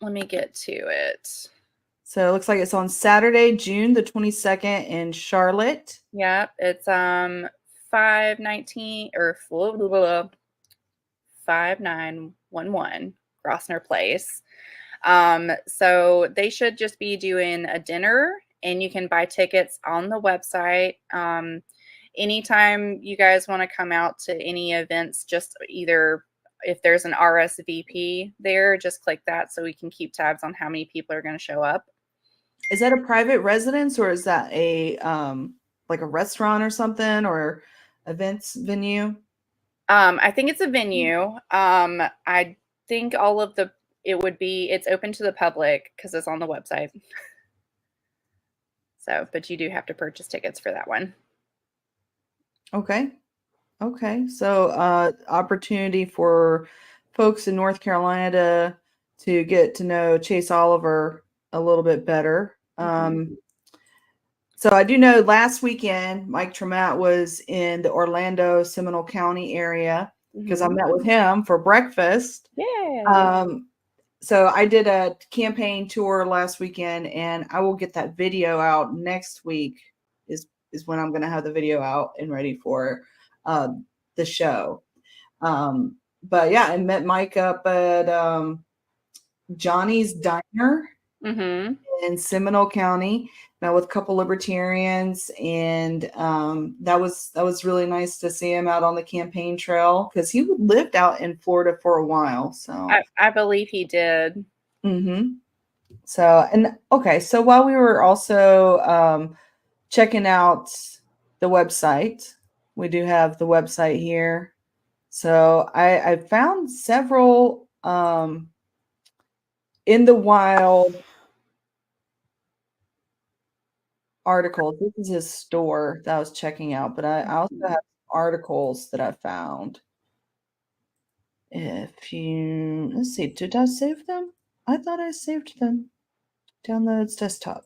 Let me get to it. So it looks like it's on Saturday, June the 22nd in Charlotte. Yep. It's 5911 Grosvenor Place. So they should just be doing a dinner, and you can buy tickets on the website. Anytime you guys want to come out to any events, just either if there's an RSVP there, just click that so we can keep tabs on how many people are going to show up. Is that a private residence, or is that a like a restaurant or something, or events venue? I think it's a venue. I think it's open to the public because it's on the website. So, but you do have to purchase tickets for that one. Okay. So opportunity for folks in North Carolina to get to know Chase Oliver a little bit better. So I do know last weekend, Mike Tremat was in the Orlando, Seminole County area because I met with him for breakfast. Yeah. So I did a campaign tour last weekend, and I will get that video out next week is when I'm going to have the video out and ready for the show. But yeah, I met Mike up at Johnny's Diner in Seminole County. Met with a couple libertarians, and that was really nice to see him out on the campaign trail because he lived out in Florida for a while. So I believe he did. So so while we were also checking out the website, we do have the website here. So I found several in the wild articles. This is his store that I was checking out, but I also have articles that I found. Let's see, did I save them? I thought I saved them. Downloads desktop.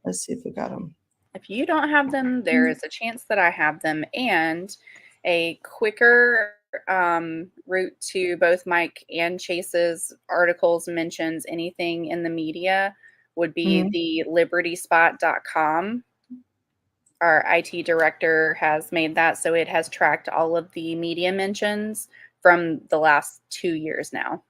Let's see if we got them. If you don't have them, there is a chance that I have them, and a quicker route to both Mike and Chase's articles mentions anything in the media would be the libertyspot.com. Our IT director has made that, so it has tracked all of the media mentions from the last 2 years now.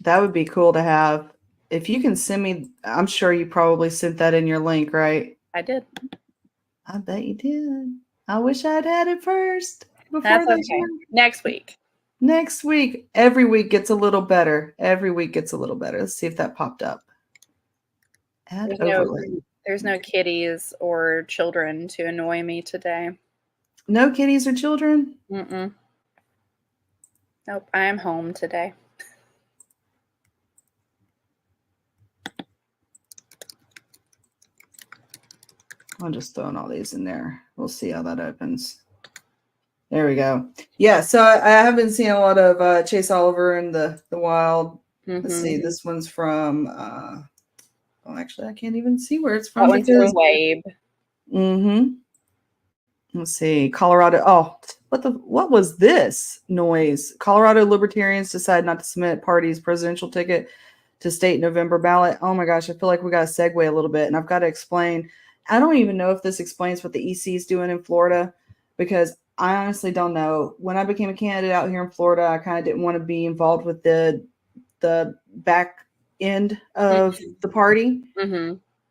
That would be cool to have. If you can send me, I'm sure you probably sent that in your link, right? I did. I bet you did. I wish I'd had it first. That's okay. Next week. Next week. Every week gets a little better. Every week gets a little better. Let's see if that popped up. Add overlay. There's no kitties or children to annoy me today. No kitties or children? Mm-mm. Nope, I am home today. I'm just throwing all these in there. We'll see how that opens. There we go. Yeah, so I have been seeing a lot of Chase Oliver in the wild. Let's see. This one's from well, actually, I can't even see where it's from. That one's from Wabe. Mm-hmm. Let's see. Colorado. Oh, what was this noise? Colorado Libertarians decide not to submit party's presidential ticket to state November ballot. Oh my gosh, I feel like we got to segue a little bit, and I've got to explain. I don't even know if this explains what the EC is doing in Florida, because I honestly don't know. When I became a candidate out here in Florida, I kind of didn't want to be involved with the back end of the party.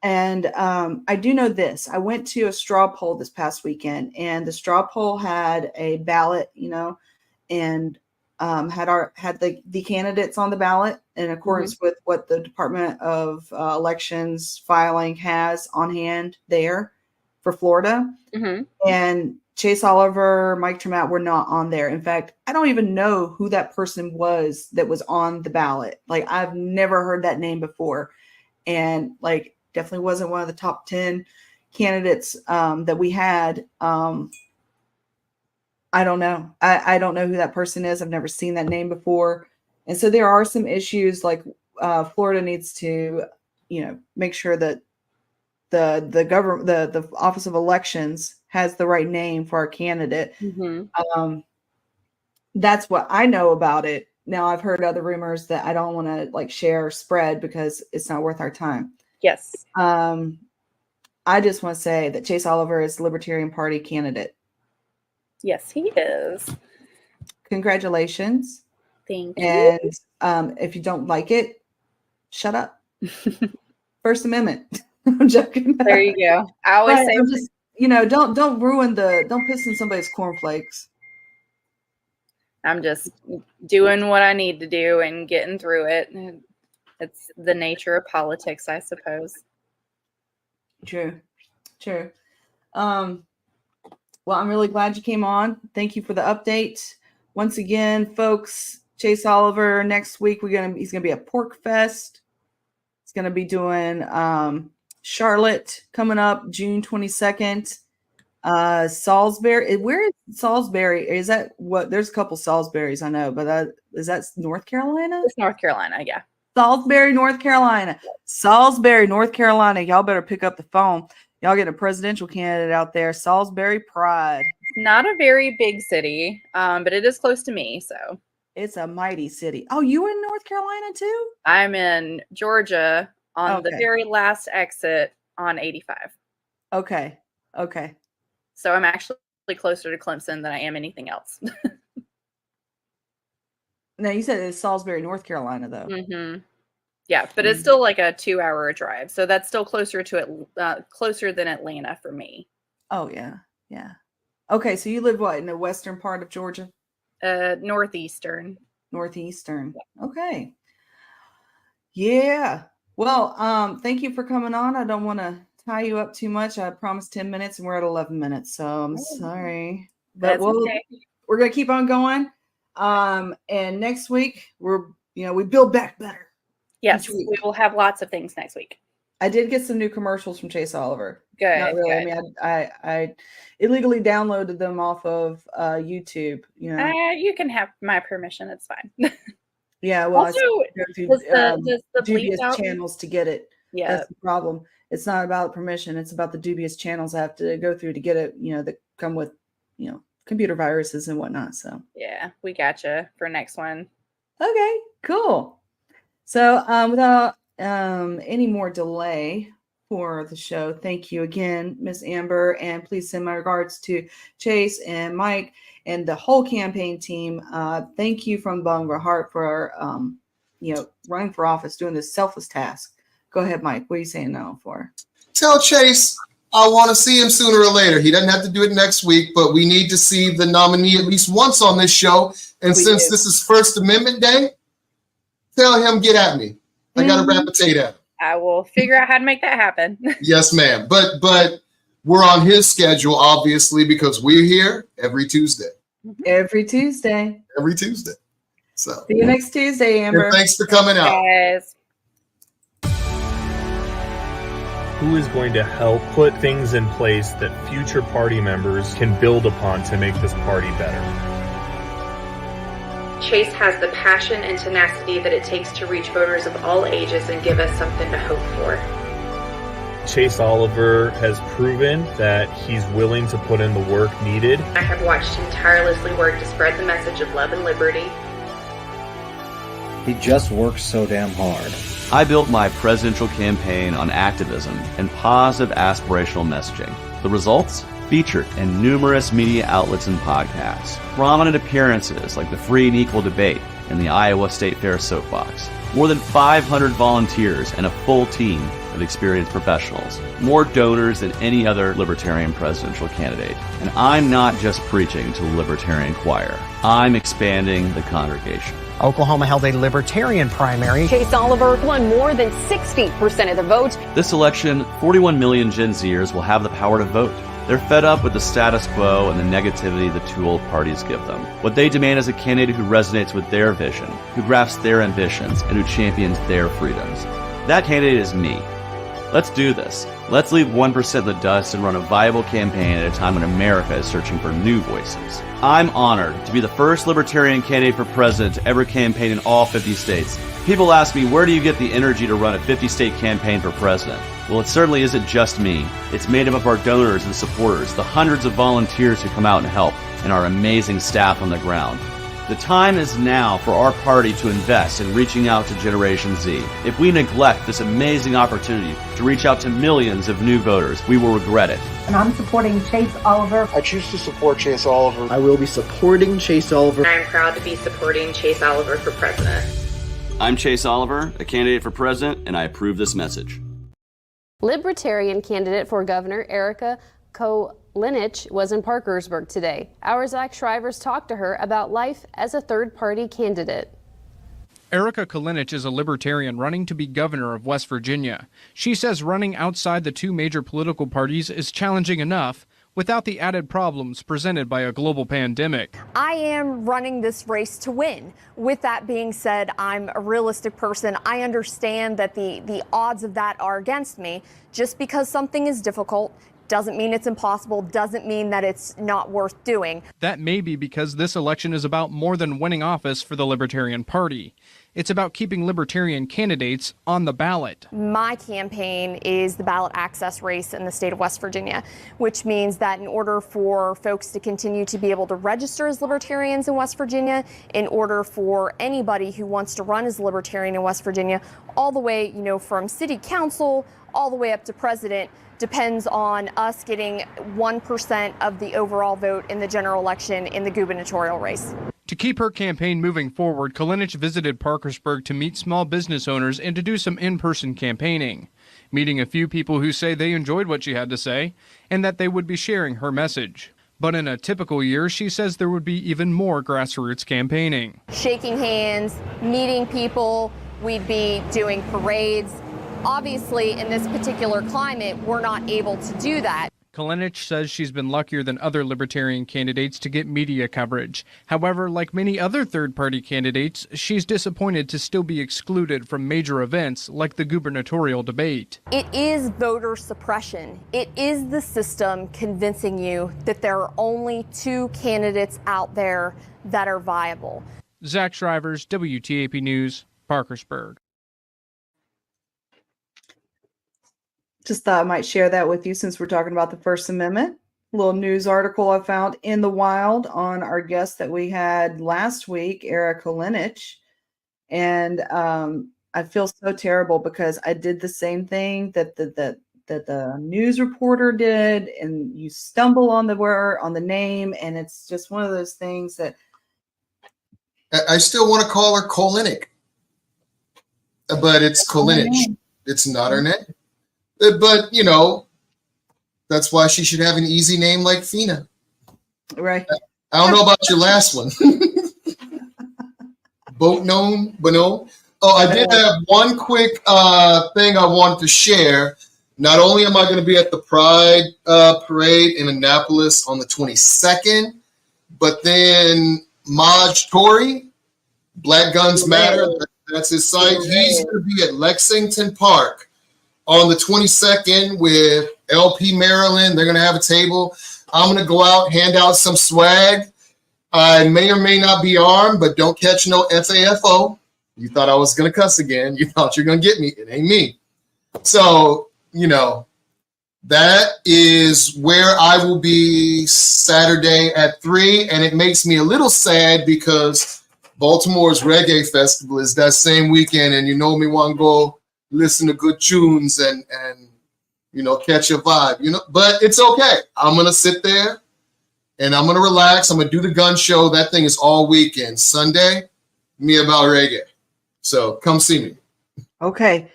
And I do know this. I went to a straw poll this past weekend, and the straw poll had a ballot, and had the candidates on the ballot in accordance with what the Department of Elections filing has on hand there for Florida. And Chase Oliver, Mike Trematte were not on there. In fact, I don't even know who that person was that was on the ballot. Like, I've never heard that name before. And like, definitely wasn't one of the top 10 candidates that we had. I don't know. I don't know who that person is. I've never seen that name before. And so there are some issues, like Florida needs to, make sure that the government, the Office of Elections has the right name for our candidate. That's what I know about it. Now, I've heard other rumors that I don't want to like share or spread because it's not worth our time. Yes. I just want to say that Chase Oliver is the Libertarian Party candidate. Yes, he is. Congratulations. Thank you. And if you don't like it, shut up. First Amendment. I'm joking. There you go. I always say, I'm just, don't ruin don't piss in somebody's cornflakes. I'm just doing what I need to do and getting through it. It's the nature of politics, I suppose. True. Well, I'm really glad you came on. Thank you for the update. Once again, folks, Chase Oliver next week he's gonna be at Pork Fest. He's gonna be doing Charlotte coming up June 22nd. Salisbury. Where is Salisbury? Is that what? There's a couple Salisburys I know, but is that North Carolina? It's North Carolina, yeah. Salisbury, North Carolina. Salisbury, North Carolina. Y'all better pick up the phone. Y'all get a presidential candidate out there. Salisbury Pride. Not a very big city, but it is close to me, so. It's a mighty city. Oh, you in North Carolina too? I'm in Georgia on the very last exit on 85. Okay. So I'm actually closer to Clemson than I am anything else. Now, you said it's Salisbury, North Carolina, though. Yeah, but it's still like a 2-hour drive. So that's still closer than Atlanta for me. Oh, yeah. Okay, so you live in the western part of Georgia? Northeastern. Okay. Yeah. Well, thank you for coming on. I don't want to tie you up too much. I promised 10 minutes and we're at 11 minutes, so I'm sorry. But we're going to keep on going. And next week we build back better. Yes, we will have lots of things next week. I did get some new commercials from Chase Oliver. Good. Not really. Good. I mean, I illegally downloaded them off of YouTube. You can have my permission. It's fine. Yeah. Well, also, does the dubious channels to get it. Yeah. That's the problem. It's not about permission. It's about the dubious channels I have to go through to get it. That come with computer viruses and whatnot. So yeah, we gotcha for next one. Okay. Cool. So without any more delay for the show, thank you again, Miss Amber, and please send my regards to Chase and Mike and the whole campaign team. Thank you from the bottom of our heart for running for office, doing this selfless task. Go ahead, Mike. What are you saying now for? Tell Chase I want to see him sooner or later. He doesn't have to do it next week, but we need to see the nominee at least once on this show. And since this is First Amendment Day, tell him get at me. I got to wrap a tape at him. I will figure out how to make that happen. Yes, ma'am. But we're on his schedule, obviously, because we're here every Tuesday. Every Tuesday. Every Tuesday. So see you next Tuesday, Amber. And thanks for coming out. Yes. Who is going to help put things in place that future party members can build upon to make this party better? Chase has the passion and tenacity that it takes to reach voters of all ages and give us something to hope for. Chase Oliver has proven that he's willing to put in the work needed. I have watched him tirelessly work to spread the message of love and liberty. He just works so damn hard. I built my presidential campaign on activism and positive aspirational messaging. The results? Featured in numerous media outlets and podcasts. Prominent appearances like the Free and Equal Debate and the Iowa State Fair Soapbox. More than 500 volunteers and a full team of experienced professionals. More donors than any other Libertarian presidential candidate. And I'm not just preaching to the Libertarian choir. I'm expanding the congregation. Oklahoma held a Libertarian primary. Chase Oliver won more than 60% of the vote. This election, 41 million Gen Zers will have the power to vote. They're fed up with the status quo and the negativity the two old parties give them. What they demand is a candidate who resonates with their vision, who grasps their ambitions, and who champions their freedoms. That candidate is me. Let's do this. Let's leave 1% in the dust and run a viable campaign at a time when America is searching for new voices. I'm honored to be the first Libertarian candidate for president to ever campaign in all 50 states. People ask me, where do you get the energy to run a 50-state campaign for president? Well, it certainly isn't just me. It's made up of our donors and supporters, the hundreds of volunteers who come out and help, and our amazing staff on the ground. The time is now for our party to invest in reaching out to Generation Z. If we neglect this amazing opportunity to reach out to millions of new voters, we will regret it. And I'm supporting Chase Oliver. I choose to support Chase Oliver. I will be supporting Chase Oliver. I am proud to be supporting Chase Oliver for president. I'm Chase Oliver, a candidate for president, and I approve this message. Libertarian candidate for governor Erica Kolinich was in Parkersburg today. Our Zach Shrivers talked to her about life as a third-party candidate. Erica Kolinich is a libertarian running to be governor of West Virginia. She says running outside the two major political parties is challenging enough without the added problems presented by a global pandemic. I am running this race to win. With that being said, I'm a realistic person. I understand that the odds of that are against me. Just because something is difficult doesn't mean it's impossible, doesn't mean that it's not worth doing. That may be because this election is about more than winning office for the Libertarian Party. It's about keeping Libertarian candidates on the ballot. My campaign is the ballot access race in the state of West Virginia, which means that in order for folks to continue to be able to register as Libertarians in West Virginia, in order for anybody who wants to run as a Libertarian in West Virginia, all the way, from city council all the way up to president, depends on us getting 1% of the overall vote in the general election in the gubernatorial race. To keep her campaign moving forward, Kolinich visited Parkersburg to meet small business owners and to do some in-person campaigning, meeting a few people who say they enjoyed what she had to say and that they would be sharing her message. But in a typical year, she says there would be even more grassroots campaigning. Shaking hands, meeting people, we'd be doing parades. Obviously, in this particular climate, we're not able to do that. Kolinich says she's been luckier than other Libertarian candidates to get media coverage. However, like many other third-party candidates, she's disappointed to still be excluded from major events like the gubernatorial debate. It is voter suppression. It is the system convincing you that there are only two candidates out there that are viable. Zach Shrivers, WTAP News, Parkersburg. Just thought I might share that with you since we're talking about the First Amendment. A little news article I found in the wild on our guest that we had last week, Erica Kolinich. And I feel so terrible because I did the same thing that the news reporter did, and you stumble on the word, on the name, and it's just one of those things that I still want to call her Kolinich, but it's Kolinich. It's not her name. But, That's why she should have an easy name like Fina. Right. I don't know about your last one. Bono. Oh, I did have one quick thing I wanted to share. Not only am I going to be at the Pride Parade in Annapolis on the 22nd, but then Maj Tory, Black Guns Matter, that's his site. He's going to be at Lexington Park on the 22nd with LP Maryland. They're going to have a table. I'm going to go out, hand out some swag. I may or may not be armed, but don't catch no FAFO. You thought I was going to cuss again. You thought you're going to get me. It ain't me. So, you know, that is where I will be Saturday at 3. And it makes me a little sad because Baltimore's Reggae Festival is that same weekend. And you know me want to go listen to good tunes and you know, catch a vibe, you know, but it's okay. I'm going to sit there and I'm going to relax. I'm going to do the gun show. That thing is all weekend. Sunday, me about reggae. So come see me. Okay.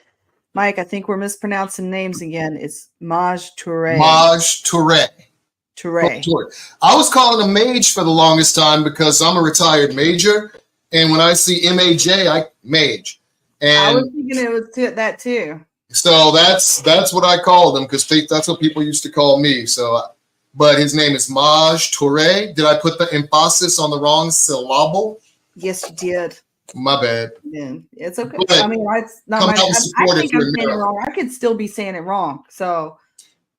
Mike, I think we're mispronouncing names again. It's Maj Toure. Maj Toure. Toure. I was calling him Mage for the longest time because I'm a retired major. And when I see M-A-J, I Mage. And I was thinking it was that too. So that's what I called him because that's what people used to call me. So, but his name is Maj Toure. Did I put the emphasis on the wrong syllable? Yes, you did. My bad. Yeah, it's okay. But I mean, it's not my. I think I'm saying it wrong. I could still be saying it wrong. So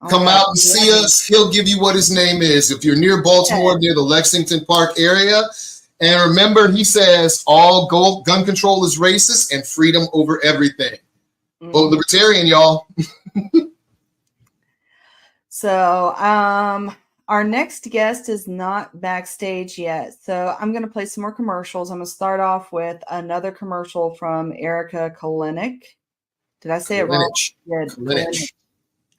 come out and see us. He'll give you what his name is. If you're near Baltimore, near the Lexington Park area. And remember, he says all gun control is racist and freedom over everything. Vote libertarian, y'all. So, our next guest is not backstage yet. So I'm going to play some more commercials. I'm going to start off with another commercial from Erica Kalinick. Did I say it wrong? Kalinick.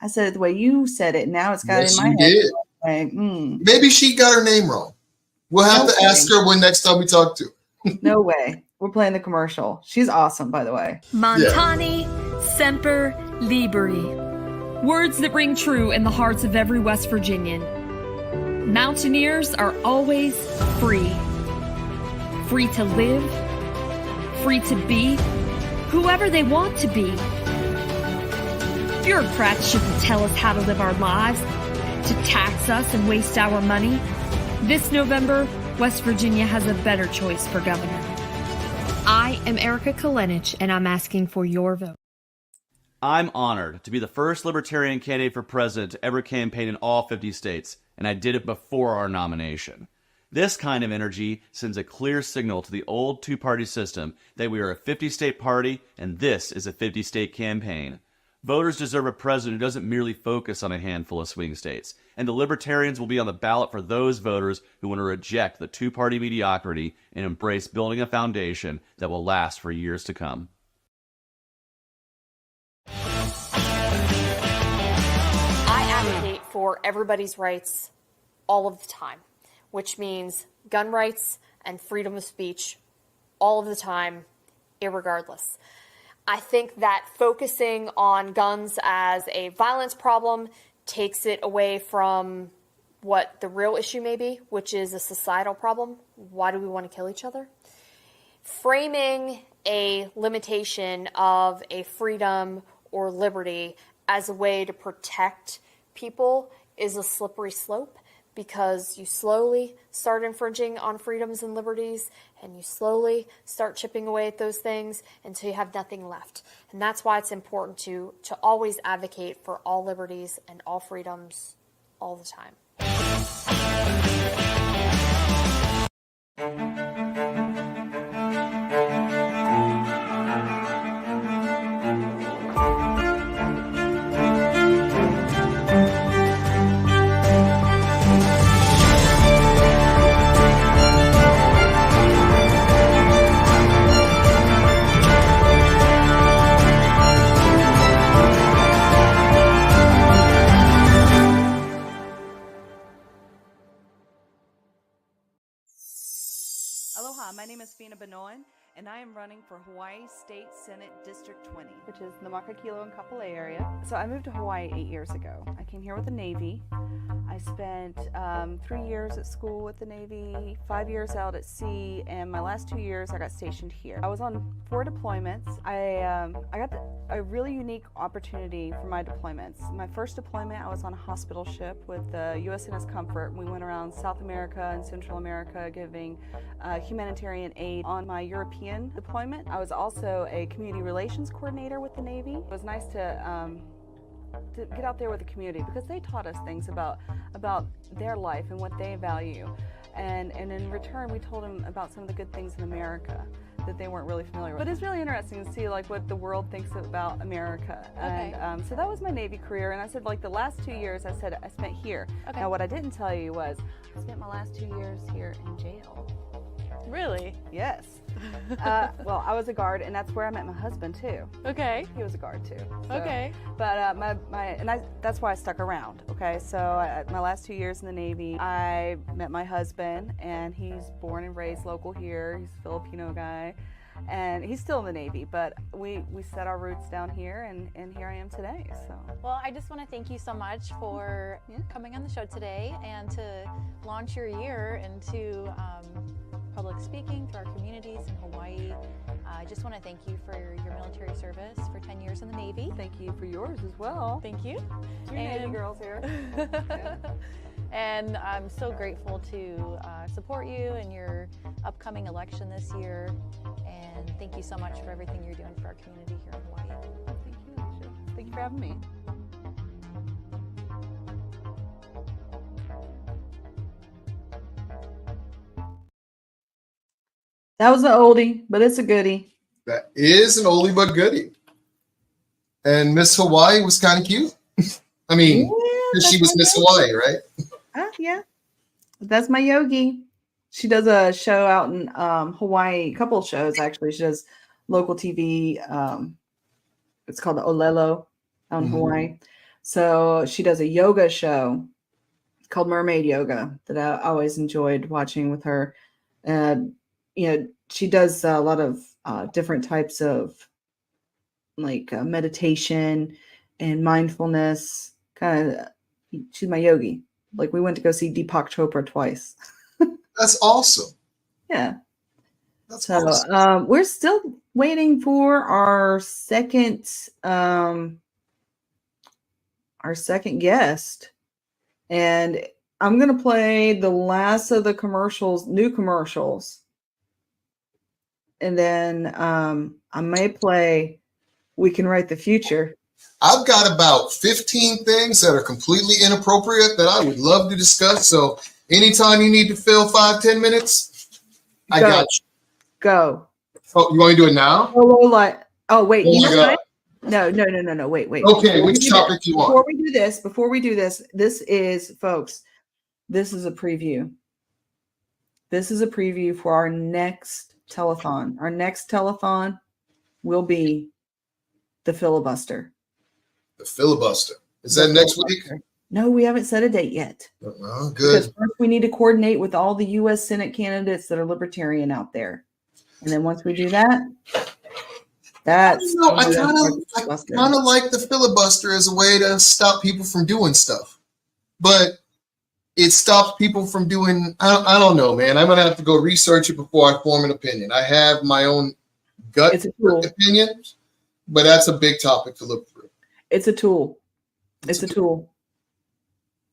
I said it the way you said it. Now it's got yes, in my you head. Did. Maybe she got her name wrong. We'll have to ask her when next time we talk to her. No way. We're playing the commercial. She's awesome, by the way. Montani Semper Liberi. Words that ring true in the hearts of every West Virginian. Mountaineers are always free. Free to live. Free to be whoever they want to be. Bureaucrats shouldn't tell us how to live our lives, to tax us and waste our money. This November, West Virginia has a better choice for governor. I am Erica Kalinick, and I'm asking for your vote. I'm honored to be the first Libertarian candidate for president to ever campaign in all 50 states, and I did it before our nomination. This kind of energy sends a clear signal to the old two-party system that we are a 50-state party, and this is a 50-state campaign. Voters deserve a president who doesn't merely focus on a handful of swing states, and the Libertarians will be on the ballot for those voters who want to reject the two-party mediocrity and embrace building a foundation that will last for years to come. I advocate for everybody's rights all of the time, which means gun rights and freedom of speech all of the time, irregardless. I think that focusing on guns as a violence problem takes it away from what the real issue may be, which is a societal problem. Why do we want to kill each other? Framing a limitation of a freedom or liberty as a way to protect people is a slippery slope, because you slowly start infringing on freedoms and liberties, and you slowly start chipping away at those things until you have nothing left. And that's why it's important to always advocate for all liberties and all freedoms all the time. Aloha, my name is Fina Benoit, and I am running for Hawaii State Senate District 20, which is the Makakilo and Kapolei area. So I moved to Hawaii 8 years ago. I came here with the Navy. I spent 3 years at school with the Navy, 5 years out at sea, and my last 2 years I got stationed here. I was on 4 deployments. I got a really unique opportunity for my deployments. My first deployment, I was on a hospital ship with the USNS Comfort. We went around South America and Central America giving humanitarian aid. On my European deployment, I was also a community relations coordinator with the Navy. It was nice to get out there with the community because they taught us things about their life and what they value. And in return, we told them about some of the good things in America that they weren't really familiar with. But it's really interesting to see like what the world thinks about America. Okay. And so that was my Navy career. And I said like the last 2 years I spent here. Okay. Now what I didn't tell you was I spent my last 2 years here in jail. Really? Yes. Well, I was a guard, and that's where I met my husband too. Okay. He was a guard too. So. Okay. But that's why I stuck around. Okay, so my last 2 years in the Navy, I met my husband, and he's born and raised local here. He's a Filipino guy, and he's still in the Navy. But we set our roots down here, and here I am today. So. Well, I just want to thank you so much for coming on the show today and to launch your year into public speaking to our communities in Hawaii. I just want to thank you for your military service for 10 years in the Navy. Thank you for yours as well. Thank you. Two Navy girls here. And I'm so grateful to support you in your upcoming election this year. And thank you so much for everything you're doing for our community here in Hawaii. Thank you, Alicia. Thank you for having me. That was an oldie, but it's a goodie. That is an oldie but goodie. And Miss Hawaii was kind of cute. I mean, she was Miss Hawaii, right? Yeah. That's my Yogi. She does a show out in Hawaii, a couple of shows actually. She does local TV. It's called the Olelo out in Hawaii. So she does a yoga show called Mermaid Yoga that I always enjoyed watching with her. She does a lot of different types of like meditation and mindfulness. She's my yogi. Like we went to go see Deepak Chopra twice. That's awesome. Yeah. That's so awesome. We're still waiting for our second guest, and I'm gonna play the last of the commercials, new commercials. And then I may play We Can Write the Future. I've got about 15 things that are completely inappropriate that I would love to discuss. So anytime you need to fill 5-10 minutes, I got you. Go. Oh, you want me to do it now? Oh, wait. Oh my God. No. Wait. Okay, which topic do you want? Before we do this, this is, folks, this is a preview. This is a preview for our next telethon. Our next telethon will be the filibuster. The filibuster. Is that next week? No, we haven't set a date yet. Oh, good. Because first we need to coordinate with all the U.S. Senate candidates that are libertarian out there. And then once we do that, I kind of like the filibuster as a way to stop people from doing stuff. But it stops people from doing, I don't know, man. I'm going to have to go research it before I form an opinion. I have my own gut opinion, but that's a big topic to look through. It's a tool. It's a tool.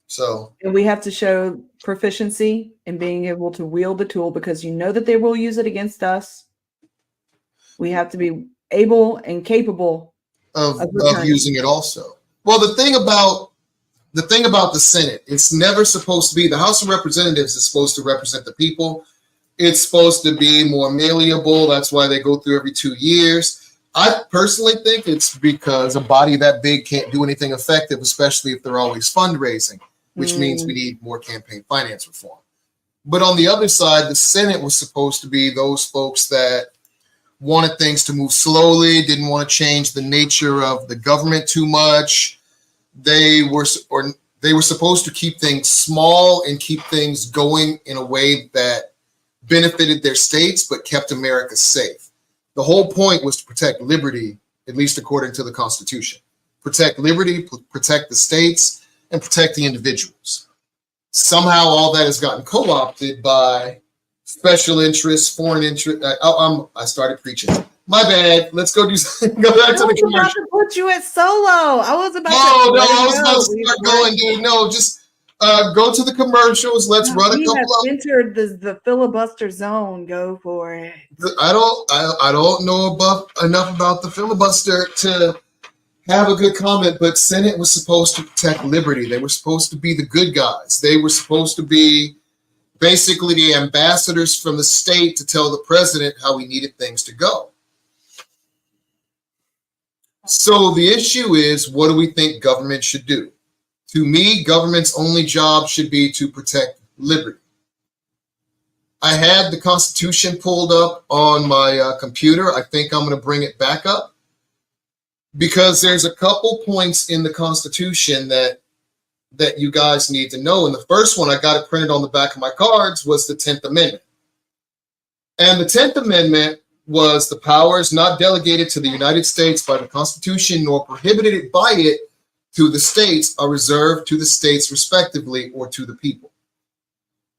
So, and we have to show proficiency in being able to wield the tool because you know that they will use it against us. We have to be able and capable of using it also. Well, the thing about the Senate, it's never supposed to be, the House of Representatives is supposed to represent the people. It's supposed to be more malleable. That's why they go through every 2 years. I personally think it's because a body that big can't do anything effective, especially if they're always fundraising, which means we need more campaign finance reform. But on the other side, the Senate was supposed to be those folks that wanted things to move slowly, didn't want to change the nature of the government too much. They were supposed to keep things small and keep things going in a way that benefited their states but kept America safe. The whole point was to protect liberty, at least according to the Constitution. Protect liberty, protect the states, and protect the individuals. Somehow all that has gotten co-opted by special interests, foreign interest. I started preaching. My bad. Let's go do something. Go back to the commercial. I was about to put you at solo. I was about to. No, I was about to start going, dude. No, just go to the commercials. Let's run a couple of. Entered the filibuster zone. Go for it. I don't know enough about the filibuster to have a good comment, but Senate was supposed to protect liberty. They were supposed to be the good guys. They were supposed to be basically the ambassadors from the state to tell the president how we needed things to go. So the issue is, what do we think government should do? To me, government's only job should be to protect liberty. I had the Constitution pulled up on my computer. I think I'm going to bring it back up because there's a couple points in the Constitution that you guys need to know. And the first one, I got it printed on the back of my cards, was the 10th Amendment. And the 10th Amendment was the powers not delegated to the United States by the Constitution nor prohibited by it to the states are reserved to the states respectively or to the people.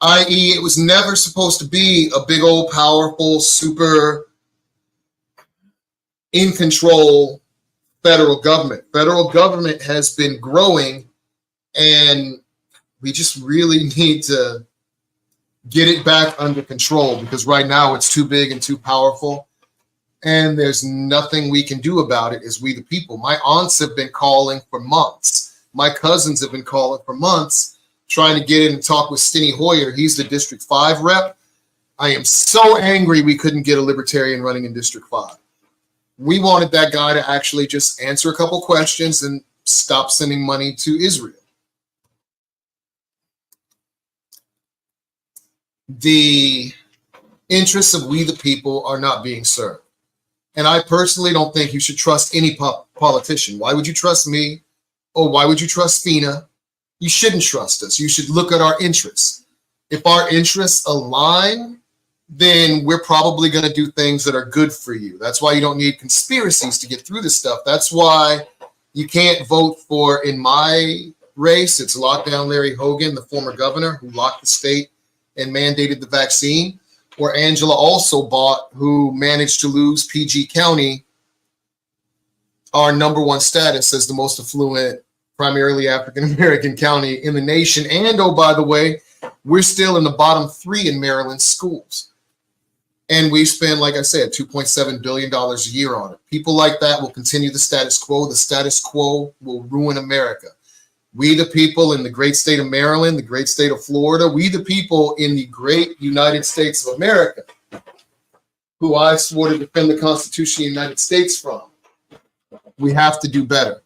I.e., it was never supposed to be a big old powerful, super in control federal government. Federal government has been growing, and we just really need to get it back under control because right now it's too big and too powerful, and there's nothing we can do about it as we the people. My aunts have been calling for months. My cousins have been calling for months, trying to get in and talk with Steny Hoyer. He's the District 5 rep. I am so angry we couldn't get a libertarian running in District 5. We wanted that guy to actually just answer a couple questions and stop sending money to Israel. The interests of we the people are not being served. And I personally don't think you should trust any politician. Why would you trust me? Or why would you trust FINA? You shouldn't trust us. You should look at our interests. If our interests align, then we're probably going to do things that are good for you. That's why you don't need conspiracies to get through this stuff. That's why you can't vote for, in my race, it's lockdown Larry Hogan, the former governor who locked the state and mandated the vaccine, or Angela also bought, who managed to lose PG County, our #1 status as the most affluent, primarily African-American county in the nation. And, oh, by the way, we're still in the bottom 3 in Maryland schools. And we spend, like I said, $2.7 billion a year on it. People like that will continue the status quo. The status quo will ruin America. We the people in the great state of Maryland, the great state of Florida, we the people in the great United States of America, who I swore to defend the Constitution of the United States from, we have to do better.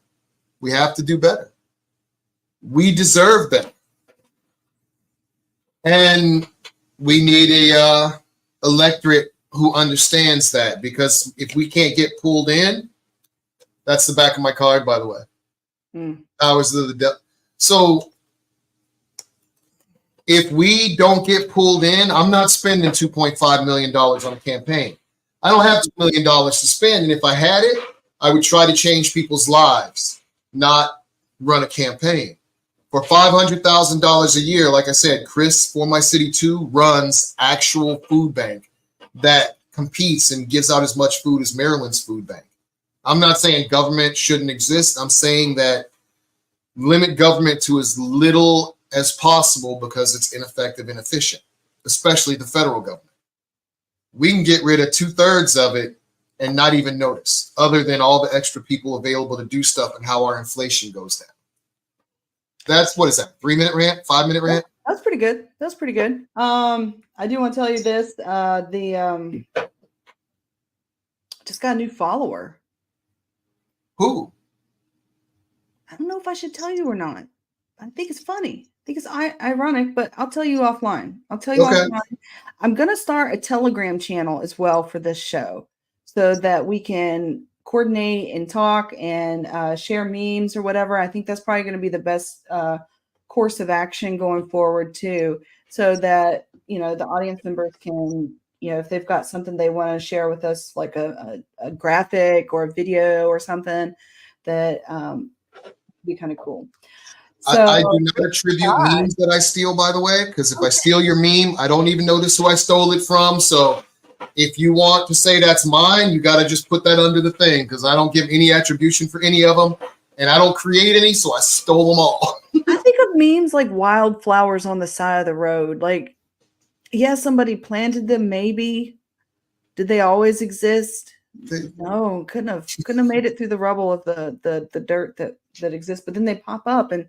We have to do better. We deserve better. And we need a electorate who understands that, because if we can't get pulled in, that's the back of my card, by the way. Powers of the devil. So if we don't get pulled in, I'm not spending $2.5 million on a campaign. I don't have $2 million to spend. And if I had it, I would try to change people's lives, not run a campaign. For $500,000 a year, like I said, Chris, For My City 2, runs actual food bank that competes and gives out as much food as Maryland's food bank. I'm not saying government shouldn't exist. I'm saying that limit government to as little as possible because it's ineffective and inefficient, especially the federal government. We can get rid of 2/3 of it and not even notice, other than all the extra people available to do stuff and how our inflation goes down. That's, what is that, 3-minute rant, 5-minute rant? That's pretty good. That's pretty good. I do want to tell you this. Just got a new follower. Who? I don't know if I should tell you or not. I think it's funny. I think it's ironic, but I'll tell you offline. Offline. I'm going to start a Telegram channel as well for this show so that we can coordinate and talk and share memes or whatever. I think that's probably going to be the best course of action going forward too, so that, the audience members can, if they've got something they want to share with us, like a graphic or a video or something, that would be kind of cool. So I do not attribute memes that I steal, by the way, because if I steal your meme, I don't even notice who I stole it from. So if you want to say that's mine, you got to just put that under the thing, because I don't give any attribution for any of them, and I don't create any, so I stole them all. I think of memes like wildflowers on the side of the road. Like, yeah, somebody planted them, maybe. Did they always exist? No, couldn't have made it through the rubble of the dirt that exists. But then they pop up, and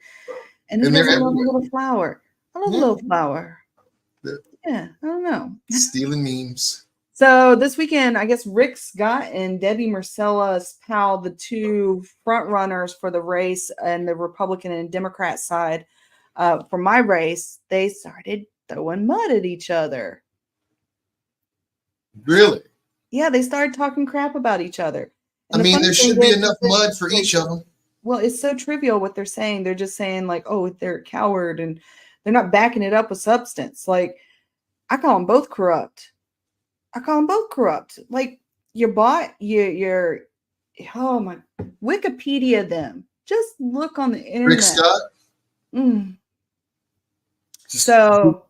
it has a little flower. I love a little flower. Yeah, I don't know. Stealing memes. So this weekend, I guess Rick Scott and Debbie Marcellus Powell, the two front runners for the race and the Republican and Democrat side for my race, they started throwing mud at each other. Really? Yeah, they started talking crap about each other. And I mean, there should be enough mud for each of them. Well, it's so trivial what they're saying. They're just saying like, oh, they're a coward, and they're not backing it up with substance. Like, I call them both corrupt. Like, your bot, your oh my, Wikipedia them. Just look on the internet. Rick Scott? So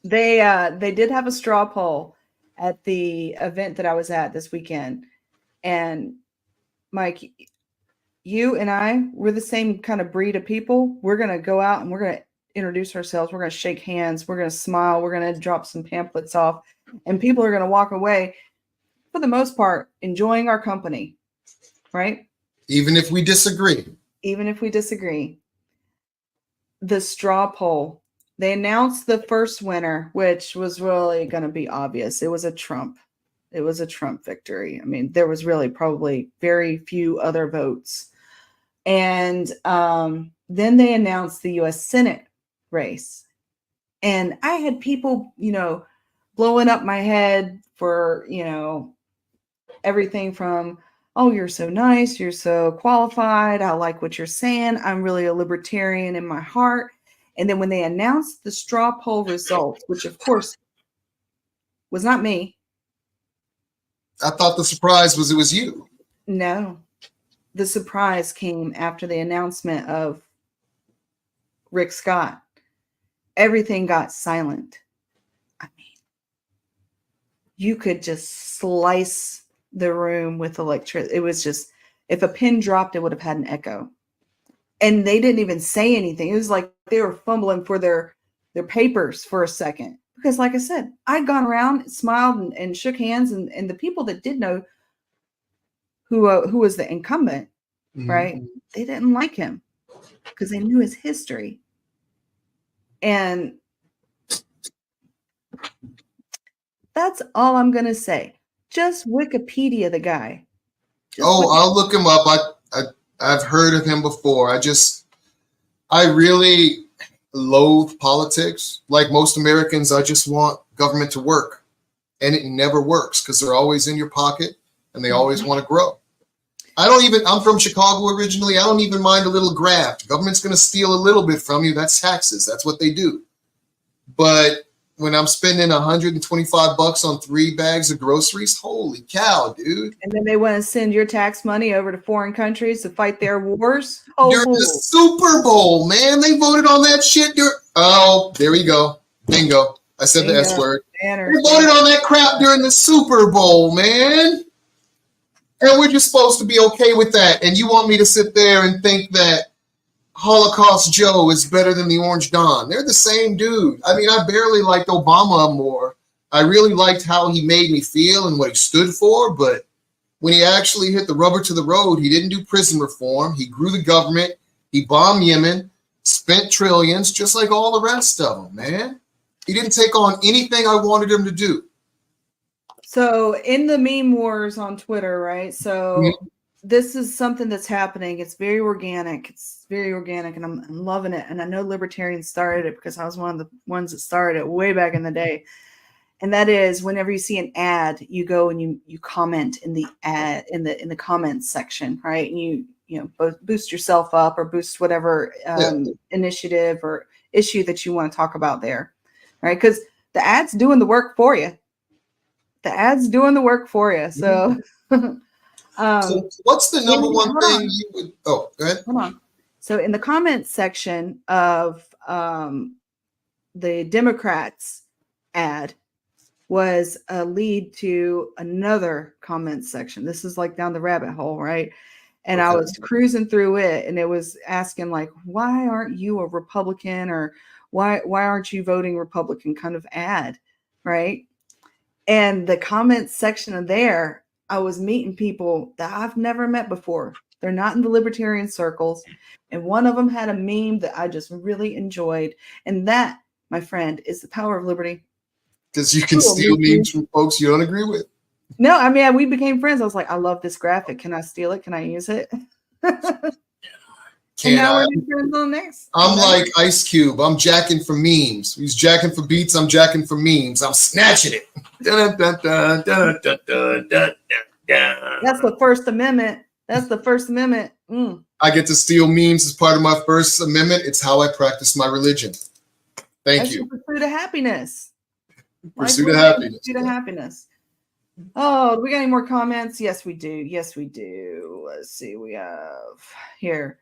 they did have a straw poll at the event that I was at this weekend. And Mike, you and I, we're the same kind of breed of people. We're going to go out and we're going to introduce ourselves. We're going to shake hands. We're going to smile. We're going to drop some pamphlets off. And people are going to walk away, for the most part, enjoying our company, right? Even if we disagree. The straw poll, they announced the first winner, which was really going to be obvious. It was a Trump victory. I mean, there was really probably very few other votes. And then they announced the U.S. Senate race. And I had people, blowing up my head for, everything from, oh, you're so nice, you're so qualified, I like what you're saying, I'm really a libertarian in my heart. And then when they announced the straw poll results, which of course was not me. I thought the surprise was it was you. No, the surprise came after the announcement of Rick Scott. Everything got silent. I mean, you could just slice the room with electricity. It was just, if a pin dropped, it would have had an echo. And they didn't even say anything. It was like they were fumbling for their papers for a second. Because like I said, I'd gone around, smiled, and shook hands. And the people that did know who was the incumbent, right? They didn't like him because they knew his history. And that's all I'm going to say. Just Wikipedia the guy. I'll look him up. I've heard of him before. I really loathe politics. Like most Americans, I just want government to work. And it never works because they're always in your pocket and they always want to grow. I'm from Chicago originally. I don't even mind a little graft. Government's going to steal a little bit from you. That's taxes. That's what they do. But when I'm spending $125 on 3 bags of groceries, holy cow, dude. And then they want to send your tax money over to foreign countries to fight their wars. During the Super Bowl, man. They voted on that shit. There we go. Bingo. I said the S word. They voted on that crap during the Super Bowl, man. And we're just supposed to be okay with that. And you want me to sit there and think that Holocaust Joe is better than the Orange Don? They're the same dude. I mean, I barely liked Obama more. I really liked how he made me feel and what he stood for. But when he actually hit the rubber to the road, he didn't do prison reform. He grew the government. He bombed Yemen, spent trillions, just like all the rest of them, man. He didn't take on anything I wanted him to do. So in the meme wars on Twitter, right? So this is something that's happening. It's very organic. And I'm loving it. And I know libertarians started it because I was one of the ones that started it way back in the day. And that is, whenever you see an ad, you go and you comment in the ad in the comments section, right? And you both boost yourself up or boost whatever initiative or issue that you want to talk about there, right? Because the ad's doing the work for you. The ad's doing the work for you. So, So what's the number one thing you would? Oh, go ahead. Hold on. So in the comments section of the Democrats ad was a lead to another comment section. This is like down the rabbit hole, right? And I was cruising through it, and it was asking like, why aren't you a Republican, or why aren't you voting Republican kind of ad, right? And the comments section of there, I was meeting people that I've never met before. They're not in the libertarian circles. And one of them had a meme that I just really enjoyed. And that, my friend, is the power of liberty. Because you can steal memes from folks you don't agree with. No, I mean, we became friends. I was like, I love this graphic. Can I steal it? Can I use it? And now we're friends on next. I'm like Ice Cube. I'm jacking for memes. He's jacking for beats. I'm jacking for memes. I'm snatching it. Dun, dun, dun, dun, dun, dun, dun, dun. That's the First Amendment. That's the First Amendment. I get to steal memes as part of my First Amendment. It's how I practice my religion. Thank you. Pursuit of happiness. Pursuit of happiness. Pursuit of happiness. Oh, do we got any more comments? Yes, we do. Yes, we do. Let's see. We have here.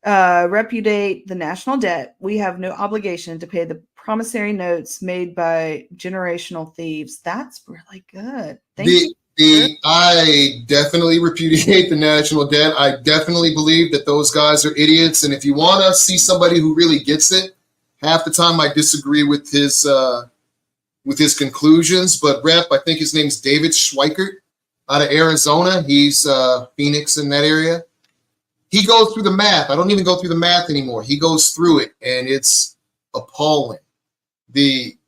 Repudiate the national debt. We have no obligation to pay the promissory notes made by generational thieves. That's really good. Thank you. I definitely repudiate the national debt. I definitely believe that those guys are idiots. And if you want to see somebody who really gets it, half the time I disagree with his conclusions. But Rep, I think his name's David Schweikert out of Arizona. He's Phoenix in that area. He goes through the math. I don't even go through the math anymore. He goes through it, and it's appalling.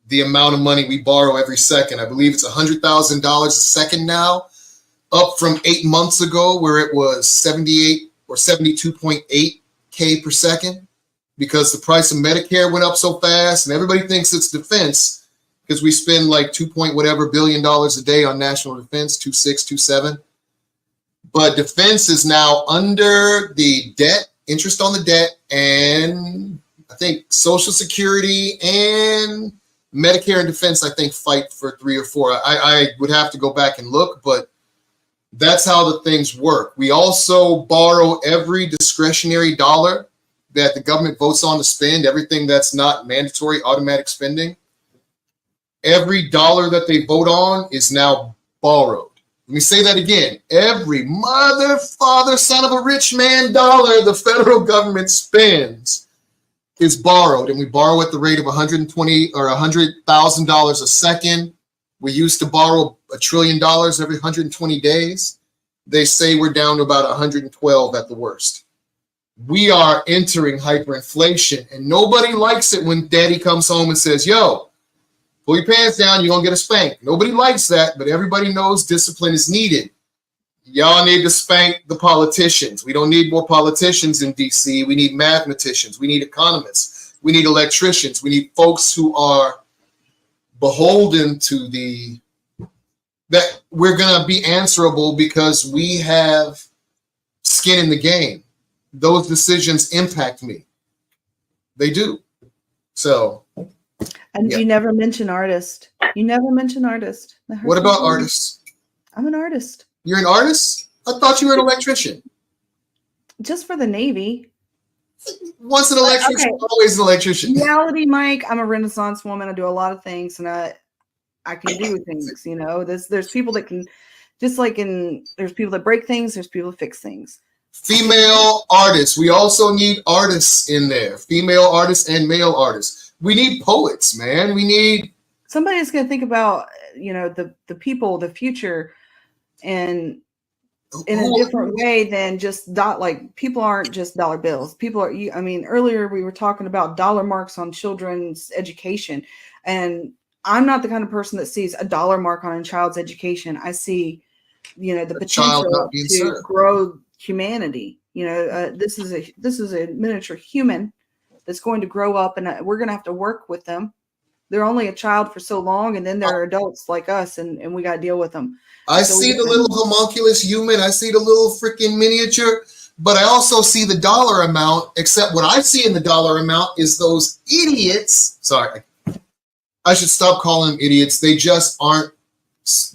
The amount of money we borrow every second. I believe it's $100,000 a second now, up from 8 months ago where it was 78 or 72.8K per second, because the price of Medicare went up so fast, and everybody thinks it's defense because we spend like $2 billion a day on national defense, 2.6, 2.7. But defense is now under the debt, interest on the debt, and I think Social Security and Medicare and defense, I think, fight for 3 or 4. I would have to go back and look, but that's how the things work. We also borrow every discretionary dollar that the government votes on to spend, everything that's not mandatory automatic spending. Every dollar that they vote on is now borrowed. Let me say that again. Every mother, father, son of a rich man dollar the federal government spends is borrowed, and we borrow at the rate of $120 or $100,000 a second. We used to borrow $1 trillion every 120 days. They say we're down to about 112 at the worst. We are entering hyperinflation, and nobody likes it when daddy comes home and says, yo, pull your pants down, you're going to get a spank. Nobody likes that, but everybody knows discipline is needed. Y'all need to spank the politicians. We don't need more politicians in D.C. We need mathematicians. We need economists. We need electricians. We need folks who are beholden to that we're going to be answerable because we have skin in the game. Those decisions impact me. They do. So. And you never mention artist. You never mention artist. What about artists? I'm an artist. You're an artist? I thought you were an electrician. Just for the Navy. Once an electrician, always an electrician. Reality, Mike. I'm a Renaissance woman. I do a lot of things, and I can do things. You know, there's people that can, just like there's people that break things. There's people that fix things. Female artists. We also need artists in there. Female artists and male artists. We need poets, man. We need somebody that's going to think about, the people, the future, and in a different way than just people aren't just dollar bills. People are, earlier we were talking about dollar marks on children's education, and I'm not the kind of person that sees a dollar mark on a child's education. I see, the potential to grow humanity. This is a miniature human that's going to grow up, and we're going to have to work with them. They're only a child for so long, and then they're adults like us, and we got to deal with them. I see the little homunculus human. I see the little freaking miniature, but I also see the dollar amount, except what I see in the dollar amount is those idiots. Sorry. I should stop calling them idiots. They just aren't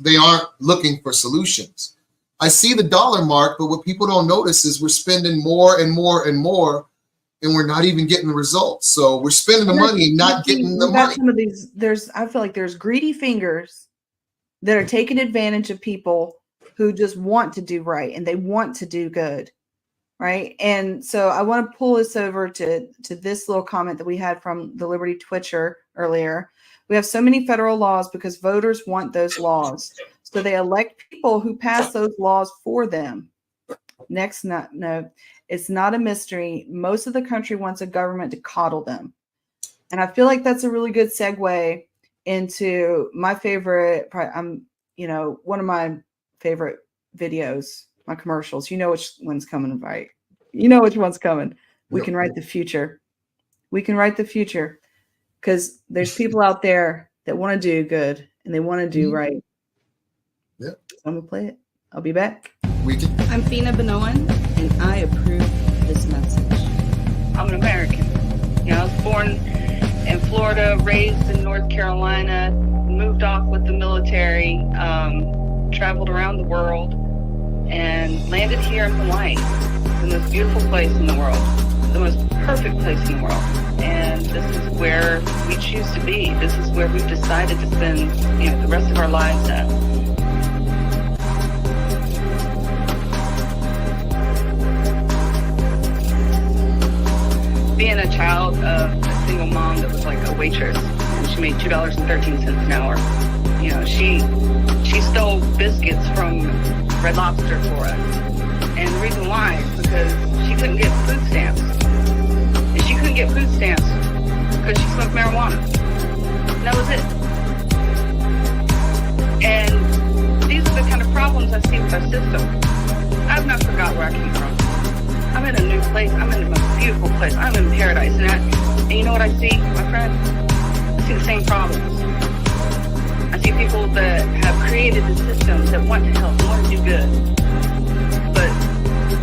they aren't looking for solutions. I see the dollar mark, but what people don't notice is we're spending more and more and more, and we're not even getting the results. So we're spending the money and not getting the money. Some of these, I feel like there's greedy fingers that are taking advantage of people who just want to do right and they want to do good, right? And so I want to pull this over to this little comment that we had from the Liberty Twitcher earlier. We have so many federal laws because voters want those laws. So they elect people who pass those laws for them. Next note, it's not a mystery. Most of the country wants a government to coddle them. And I feel like that's a really good segue into my favorite, one of my favorite videos, my commercials. You know which one's coming, right? You know which one's coming. We can write the future. We can write the future because there's people out there that want to do good and they want to do right. Yeah. So I'm going to play it. I'll be back. I'm Fina Benoan, and I approve this message. I'm an American. I was born in Florida, raised in North Carolina, moved off with the military, traveled around the world, and landed here in Hawaii, the most beautiful place in the world, the most perfect place in the world. And this is where we choose to be. This is where we've decided to spend, the rest of our lives at. Being a child of a single mom that was like a waitress, and she made $2.13 an hour. She stole biscuits from Red Lobster for us. And the reason why is because she couldn't get food stamps. And she couldn't get food stamps because she smoked marijuana. And that was it. And these are the kind of problems I see with our system. I've not forgot where I came from. I'm in a new place. I'm in the most beautiful place. I'm in paradise. And you know what I see, my friend? I see the same problems. I see people that have created the systems that want to help, want to do good. But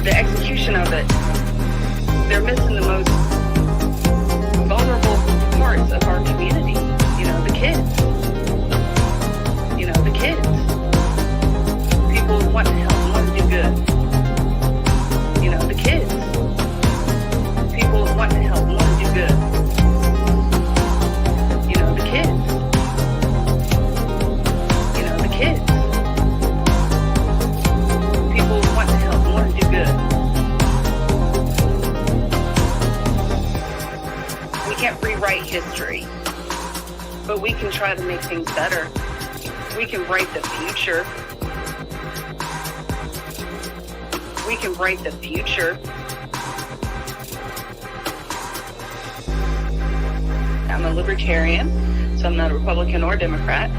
the execution of it, they're missing the most vulnerable parts of our community. The kids. The kids. People want to help, want to do good. The kids. People want to help, want to do good. The kids. The kids. People want to help, want to do good. We can't rewrite history, but we can try to make things better. We can write the future. We can write the future. I'm a libertarian, so I'm not a Republican or Democrat.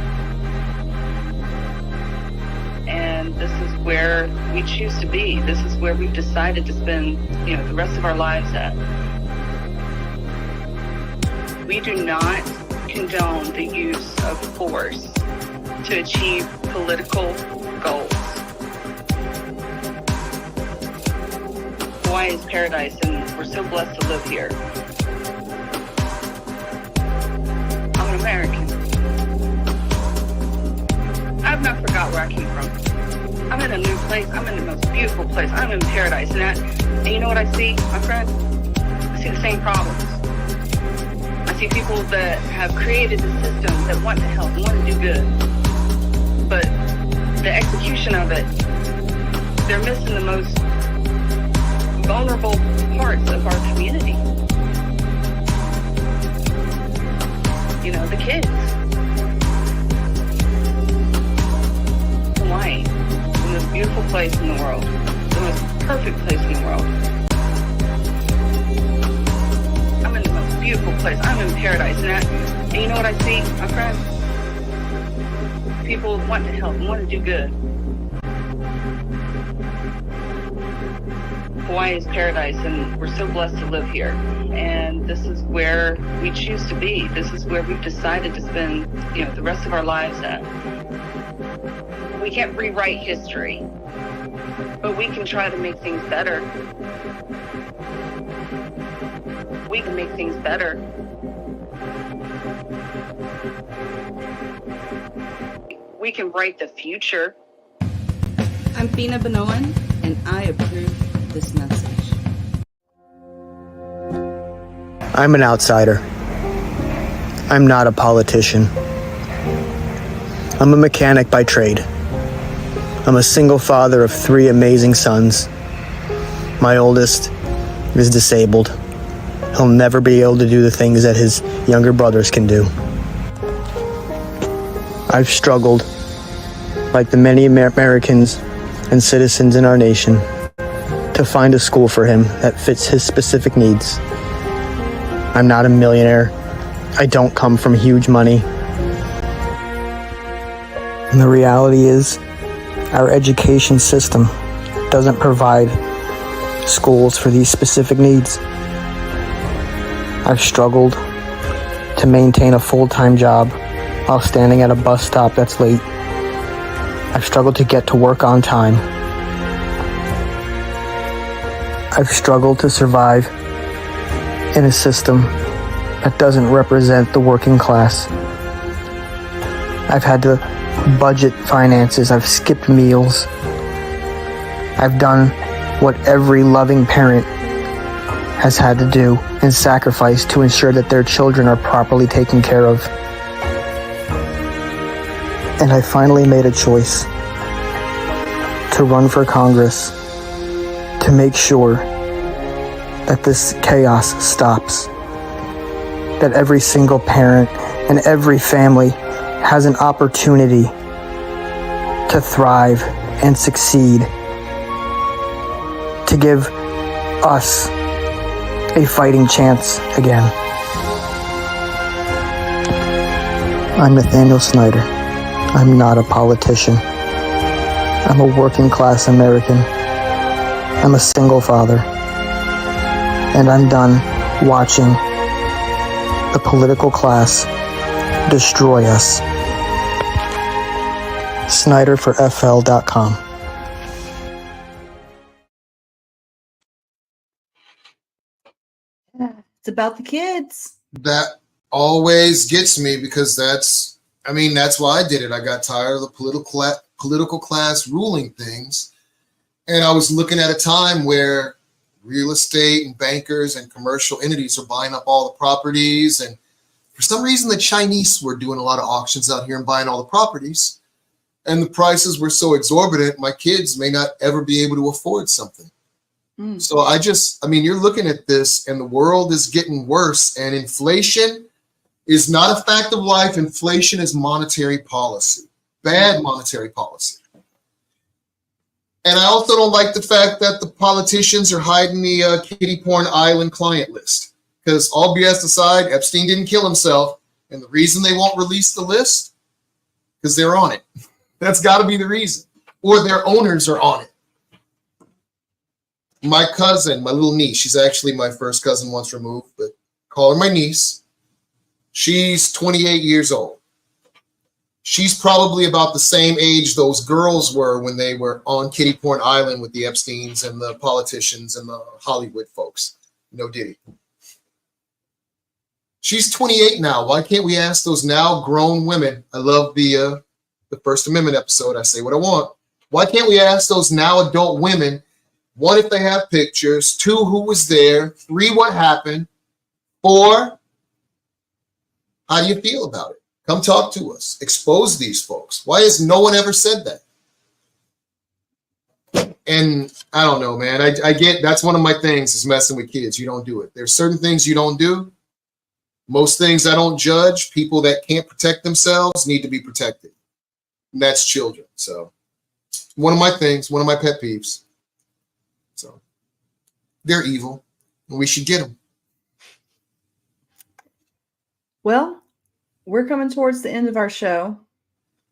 And this is where we choose to be. This is where we've decided to spend, the rest of our lives at. We do not condone the use of force to achieve political goals. Hawaii is paradise, and we're so blessed to live here. I'm an American. I've not forgot where I came from. I'm in a new place. I'm in the most beautiful place. I'm in paradise. And you know what I see, my friend? I see the same problems. I see people that have created the systems that want to help, want to do good. But the execution of it, they're missing the most vulnerable parts of our community. The kids. Hawaii, the most beautiful place in the world, the most perfect place in the world. I'm in the most beautiful place. I'm in paradise. And you know what I see, my friend? People want to help, want to do good. Hawaii is paradise, and we're so blessed to live here. And this is where we choose to be. This is where we've decided to spend, the rest of our lives at. We can't rewrite history, but we can try to make things better. We can make things better. We we can write the future. I'm Fina Benoan, and I approve this message. I'm an outsider. I'm not a politician. I'm a mechanic by trade. I'm a single father of 3 amazing sons. My oldest is disabled. He'll never be able to do the things that his younger brothers can do. I've struggled, like the many Americans and citizens in our nation, to find a school for him that fits his specific needs. I'm not a millionaire. I don't come from huge money. And the reality is, our education system doesn't provide schools for these specific needs. I've struggled to maintain a full-time job while standing at a bus stop that's late. I've struggled to get to work on time. I've struggled to survive in a system that doesn't represent the working class. I've had to budget finances. I've skipped meals. I've done what every loving parent has had to do and sacrifice to ensure that their children are properly taken care of. And I finally made a choice to run for Congress to make sure that this chaos stops. That every single parent and every family has an opportunity to thrive and succeed. To give us a fighting chance again. I'm Nathaniel Snyder. I'm not a politician. I'm a working class American. I'm a single father. And I'm done watching the political class destroy us. SnyderForFL.com. It's about the kids. That always gets me because that's why I did it. I got tired of the political class ruling things. And I was looking at a time where real estate and bankers and commercial entities are buying up all the properties. And for some reason, the Chinese were doing a lot of auctions out here and buying all the properties. And the prices were so exorbitant, my kids may not ever be able to afford something. So you're looking at this and the world is getting worse, and inflation is not a fact of life. Inflation is monetary policy, bad monetary policy. And I also don't like the fact that the politicians are hiding the kiddie porn island client list, because all BS aside, Epstein didn't kill himself. And the reason they won't release the list, because they're on it. That's got to be the reason. Or their owners are on it. My cousin, my little niece, she's actually my first cousin once removed, but call her my niece. She's 28 years old. She's probably about the same age those girls were when they were on Kiddie Porn Island with the Epsteins and the politicians and the Hollywood folks. No Diddy. She's 28 now. Why can't we ask those now grown women? I love the First Amendment episode. I say what I want. Why can't we ask those now adult women, 1, if they have pictures, 2, who was there, 3, what happened, 4, how do you feel about it? Come talk to us. Expose these folks. Why has no one ever said that? And I don't know, man. I get that's one of my things is messing with kids. You don't do it. There's certain things you don't do. Most things I don't judge. People that can't protect themselves need to be protected. And that's children. So one of my things, one of my pet peeves. So they're evil and we should get them. Well, we're coming towards the end of our show.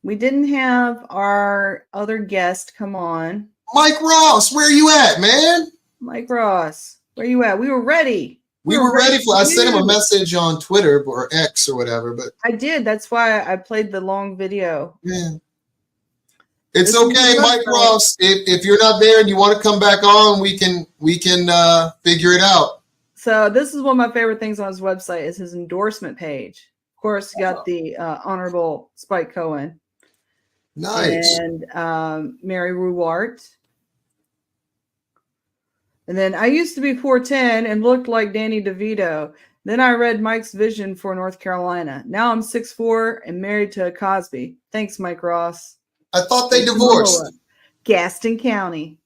We didn't have our other guest come on. Mike Ross, where are you at, man? Mike Ross, where you at? We were ready. We were ready for. I sent him a message on Twitter or X or whatever, but I did. That's why I played the long video. Yeah. It's okay, Mike Ross. If you're not there and you want to come back on, we can figure it out. So this is one of my favorite things on his website is his endorsement page. Of course, you got the Honorable Spike Cohen. Nice. And Mary Ruwart. And then I used to be 4'10" and looked like Danny DeVito. Then I read Mike's vision for North Carolina. Now I'm 6'4" and married to a Cosby. Thanks, Mike Ross. I thought they divorced. Gaston County.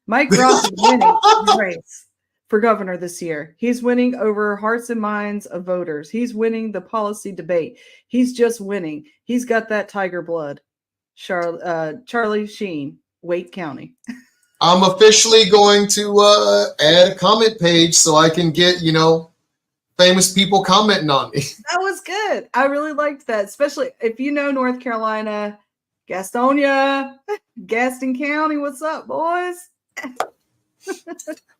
Mike Ross is winning the race for governor this year. He's winning over hearts and minds of voters. He's winning the policy debate. He's just winning. He's got that tiger blood. Charlie Sheen, Wake County. I'm officially going to add a comment page so I can get, famous people commenting on me. That was good. I really liked that, especially if you know North Carolina, Gastonia, Gaston County. What's up, boys?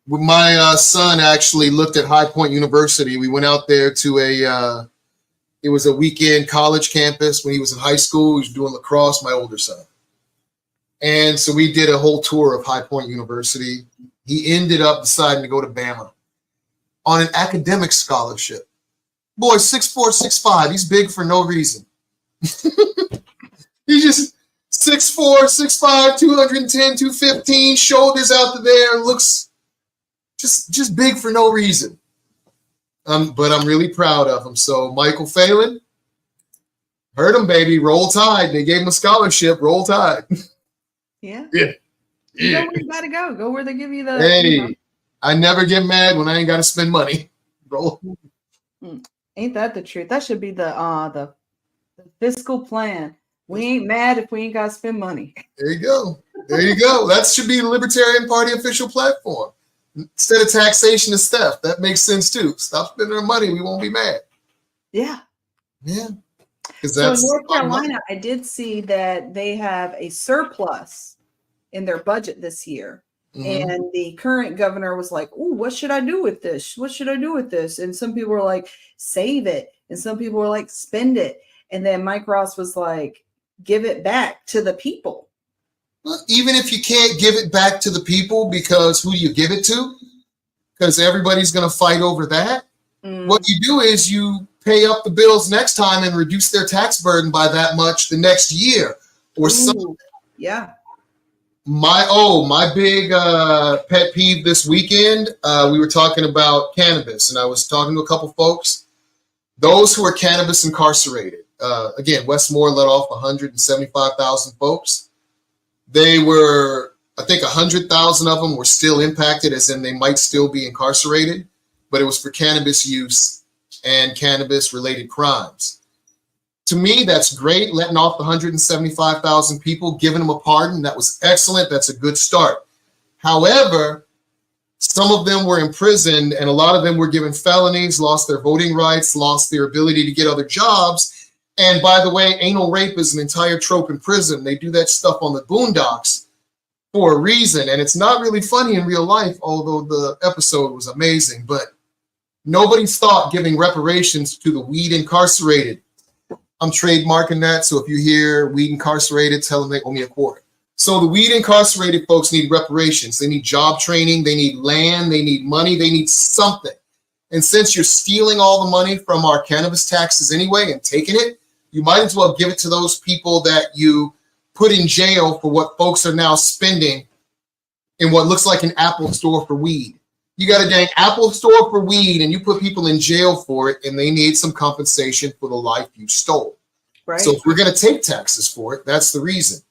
My son actually looked at High Point University. We went out there to it was a weekend college campus when he was in high school. He was doing lacrosse, my older son. And so we did a whole tour of High Point University. He ended up deciding to go to Bama on an academic scholarship. Boy, 6'4", 6'5". He's big for no reason. He's just 6'4", 6'5", 210, 215, shoulders out to there, looks just big for no reason. But I'm really proud of him. So Michael Phelan, heard him, baby. Roll Tide. They gave him a scholarship. Roll Tide. Yeah. Yeah. You know where you gotta go. Go where they give you the. Hey, I never get mad when I ain't got to spend money, bro. Ain't that the truth? That should be the fiscal plan. We ain't mad if we ain't got to spend money. There you go. There you go. That should be the Libertarian Party official platform. Instead of taxation is theft. That makes sense too. Stop spending our money. We won't be mad. Yeah. Yeah. So in North Carolina, I did see that they have a surplus in their budget this year. Mm-hmm. And the current governor was like, "Ooh, what should I do with this? What should I do with this?" And some people were like, "Save it." And some people were like, "Spend it." And then Mike Ross was like, "Give it back to the people." Well, even if you can't give it back to the people, because who do you give it to? Because everybody's going to fight over that. What you do is you pay up the bills next time and reduce their tax burden by that much the next year or something. Yeah. My big pet peeve this weekend, we were talking about cannabis, and I was talking to a couple folks. Those who are cannabis incarcerated, again, Westmore let off 175,000 folks. They were, I think 100,000 of them were still impacted, as in they might still be incarcerated, but it was for cannabis use and cannabis-related crimes. To me, that's great, letting off the 175,000 people, giving them a pardon. That was excellent. That's a good start. However, some of them were imprisoned, and a lot of them were given felonies, lost their voting rights, lost their ability to get other jobs. And by the way, anal rape is an entire trope in prison. They do that stuff on the Boondocks for a reason. And it's not really funny in real life, although the episode was amazing. But nobody's thought giving reparations to the weed incarcerated. I'm trademarking that. So if you hear weed incarcerated, tell them they owe me $0.25. So the weed incarcerated folks need reparations. They need job training. They need land. They need money. They need something. And since you're stealing all the money from our cannabis taxes anyway and taking it, you might as well give it to those people that you put in jail for what folks are now spending in what looks like an Apple store for weed. You got a dang Apple store for weed and you put people in jail for it, and they need some compensation for the life you stole. Right. So if we're going to take taxes for it, that's the reason.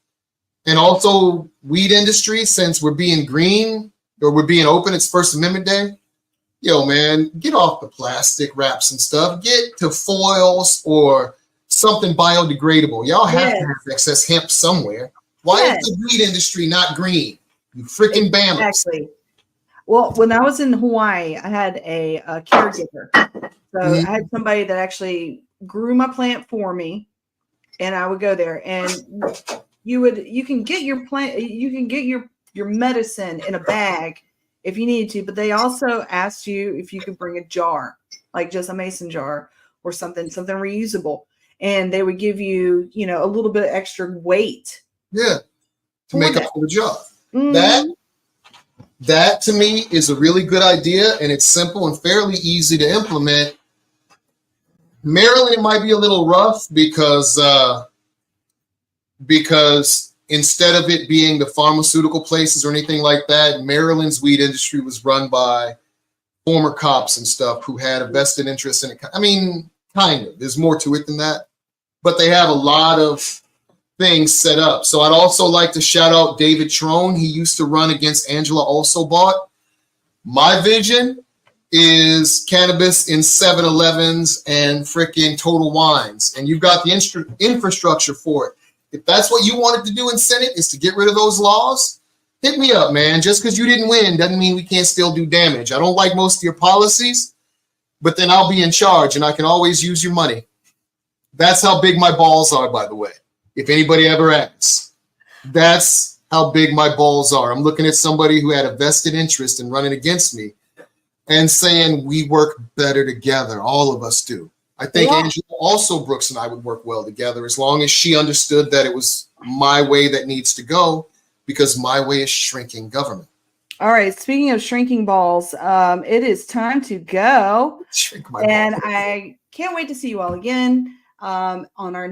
And also weed industry, since we're being green or we're being open, it's First Amendment Day. Yo, man, get off the plastic wraps and stuff. Get to foils or something biodegradable. Y'all have to have excess hemp somewhere. Why is the weed industry not green? You freaking Bammers. Exactly. Well, when I was in Hawaii, I had a caregiver. So I had somebody that actually grew my plant for me, and I would go there, and you can get your plant, you can get your medicine in a bag if you need to, but they also asked you if you could bring a jar, like just a mason jar or something reusable. And they would give you, a little bit of extra weight. Yeah. To make up for the job. That to me is a really good idea, and it's simple and fairly easy to implement. Maryland, it might be a little rough because because instead of it being the pharmaceutical places or anything like that, Maryland's weed industry was run by former cops and stuff who had a vested interest in it. I mean, kind of. There's more to it than that. But they have a lot of things set up. So I'd also like to shout out David Trone. He used to run against Angela Alsobot. My vision is cannabis in 7-Elevens and freaking Total Wines. And you've got the infrastructure for it. If that's what you wanted to do in Senate, is to get rid of those laws, hit me up, man. Just because you didn't win doesn't mean we can't still do damage. I don't like most of your policies, but then I'll be in charge and I can always use your money. That's how big my balls are, by the way. If anybody ever asks, that's how big my balls are. I'm looking at somebody who had a vested interest in running against me and saying we work better together. All of us do. I think Angela also, Brooks and I would work well together as long as she understood that it was my way that needs to go, because my way is shrinking government. All right. Speaking of shrinking balls, it is time to go. Shrink my and balls. I can't wait to see you all again. On our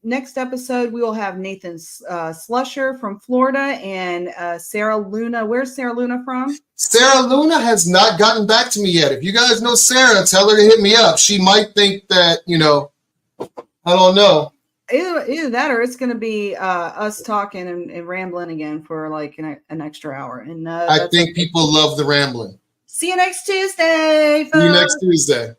next episode, we will have Nathan Slusher from Florida and Sarah Luna. Where's Sarah Luna from? Sarah Luna has not gotten back to me yet. If you guys know Sarah, tell her to hit me up. She might think that, I don't know. Either that or it's going to be us talking and rambling again for like an extra hour. And I think people love the rambling. See you next Tuesday, folks. See you next Tuesday.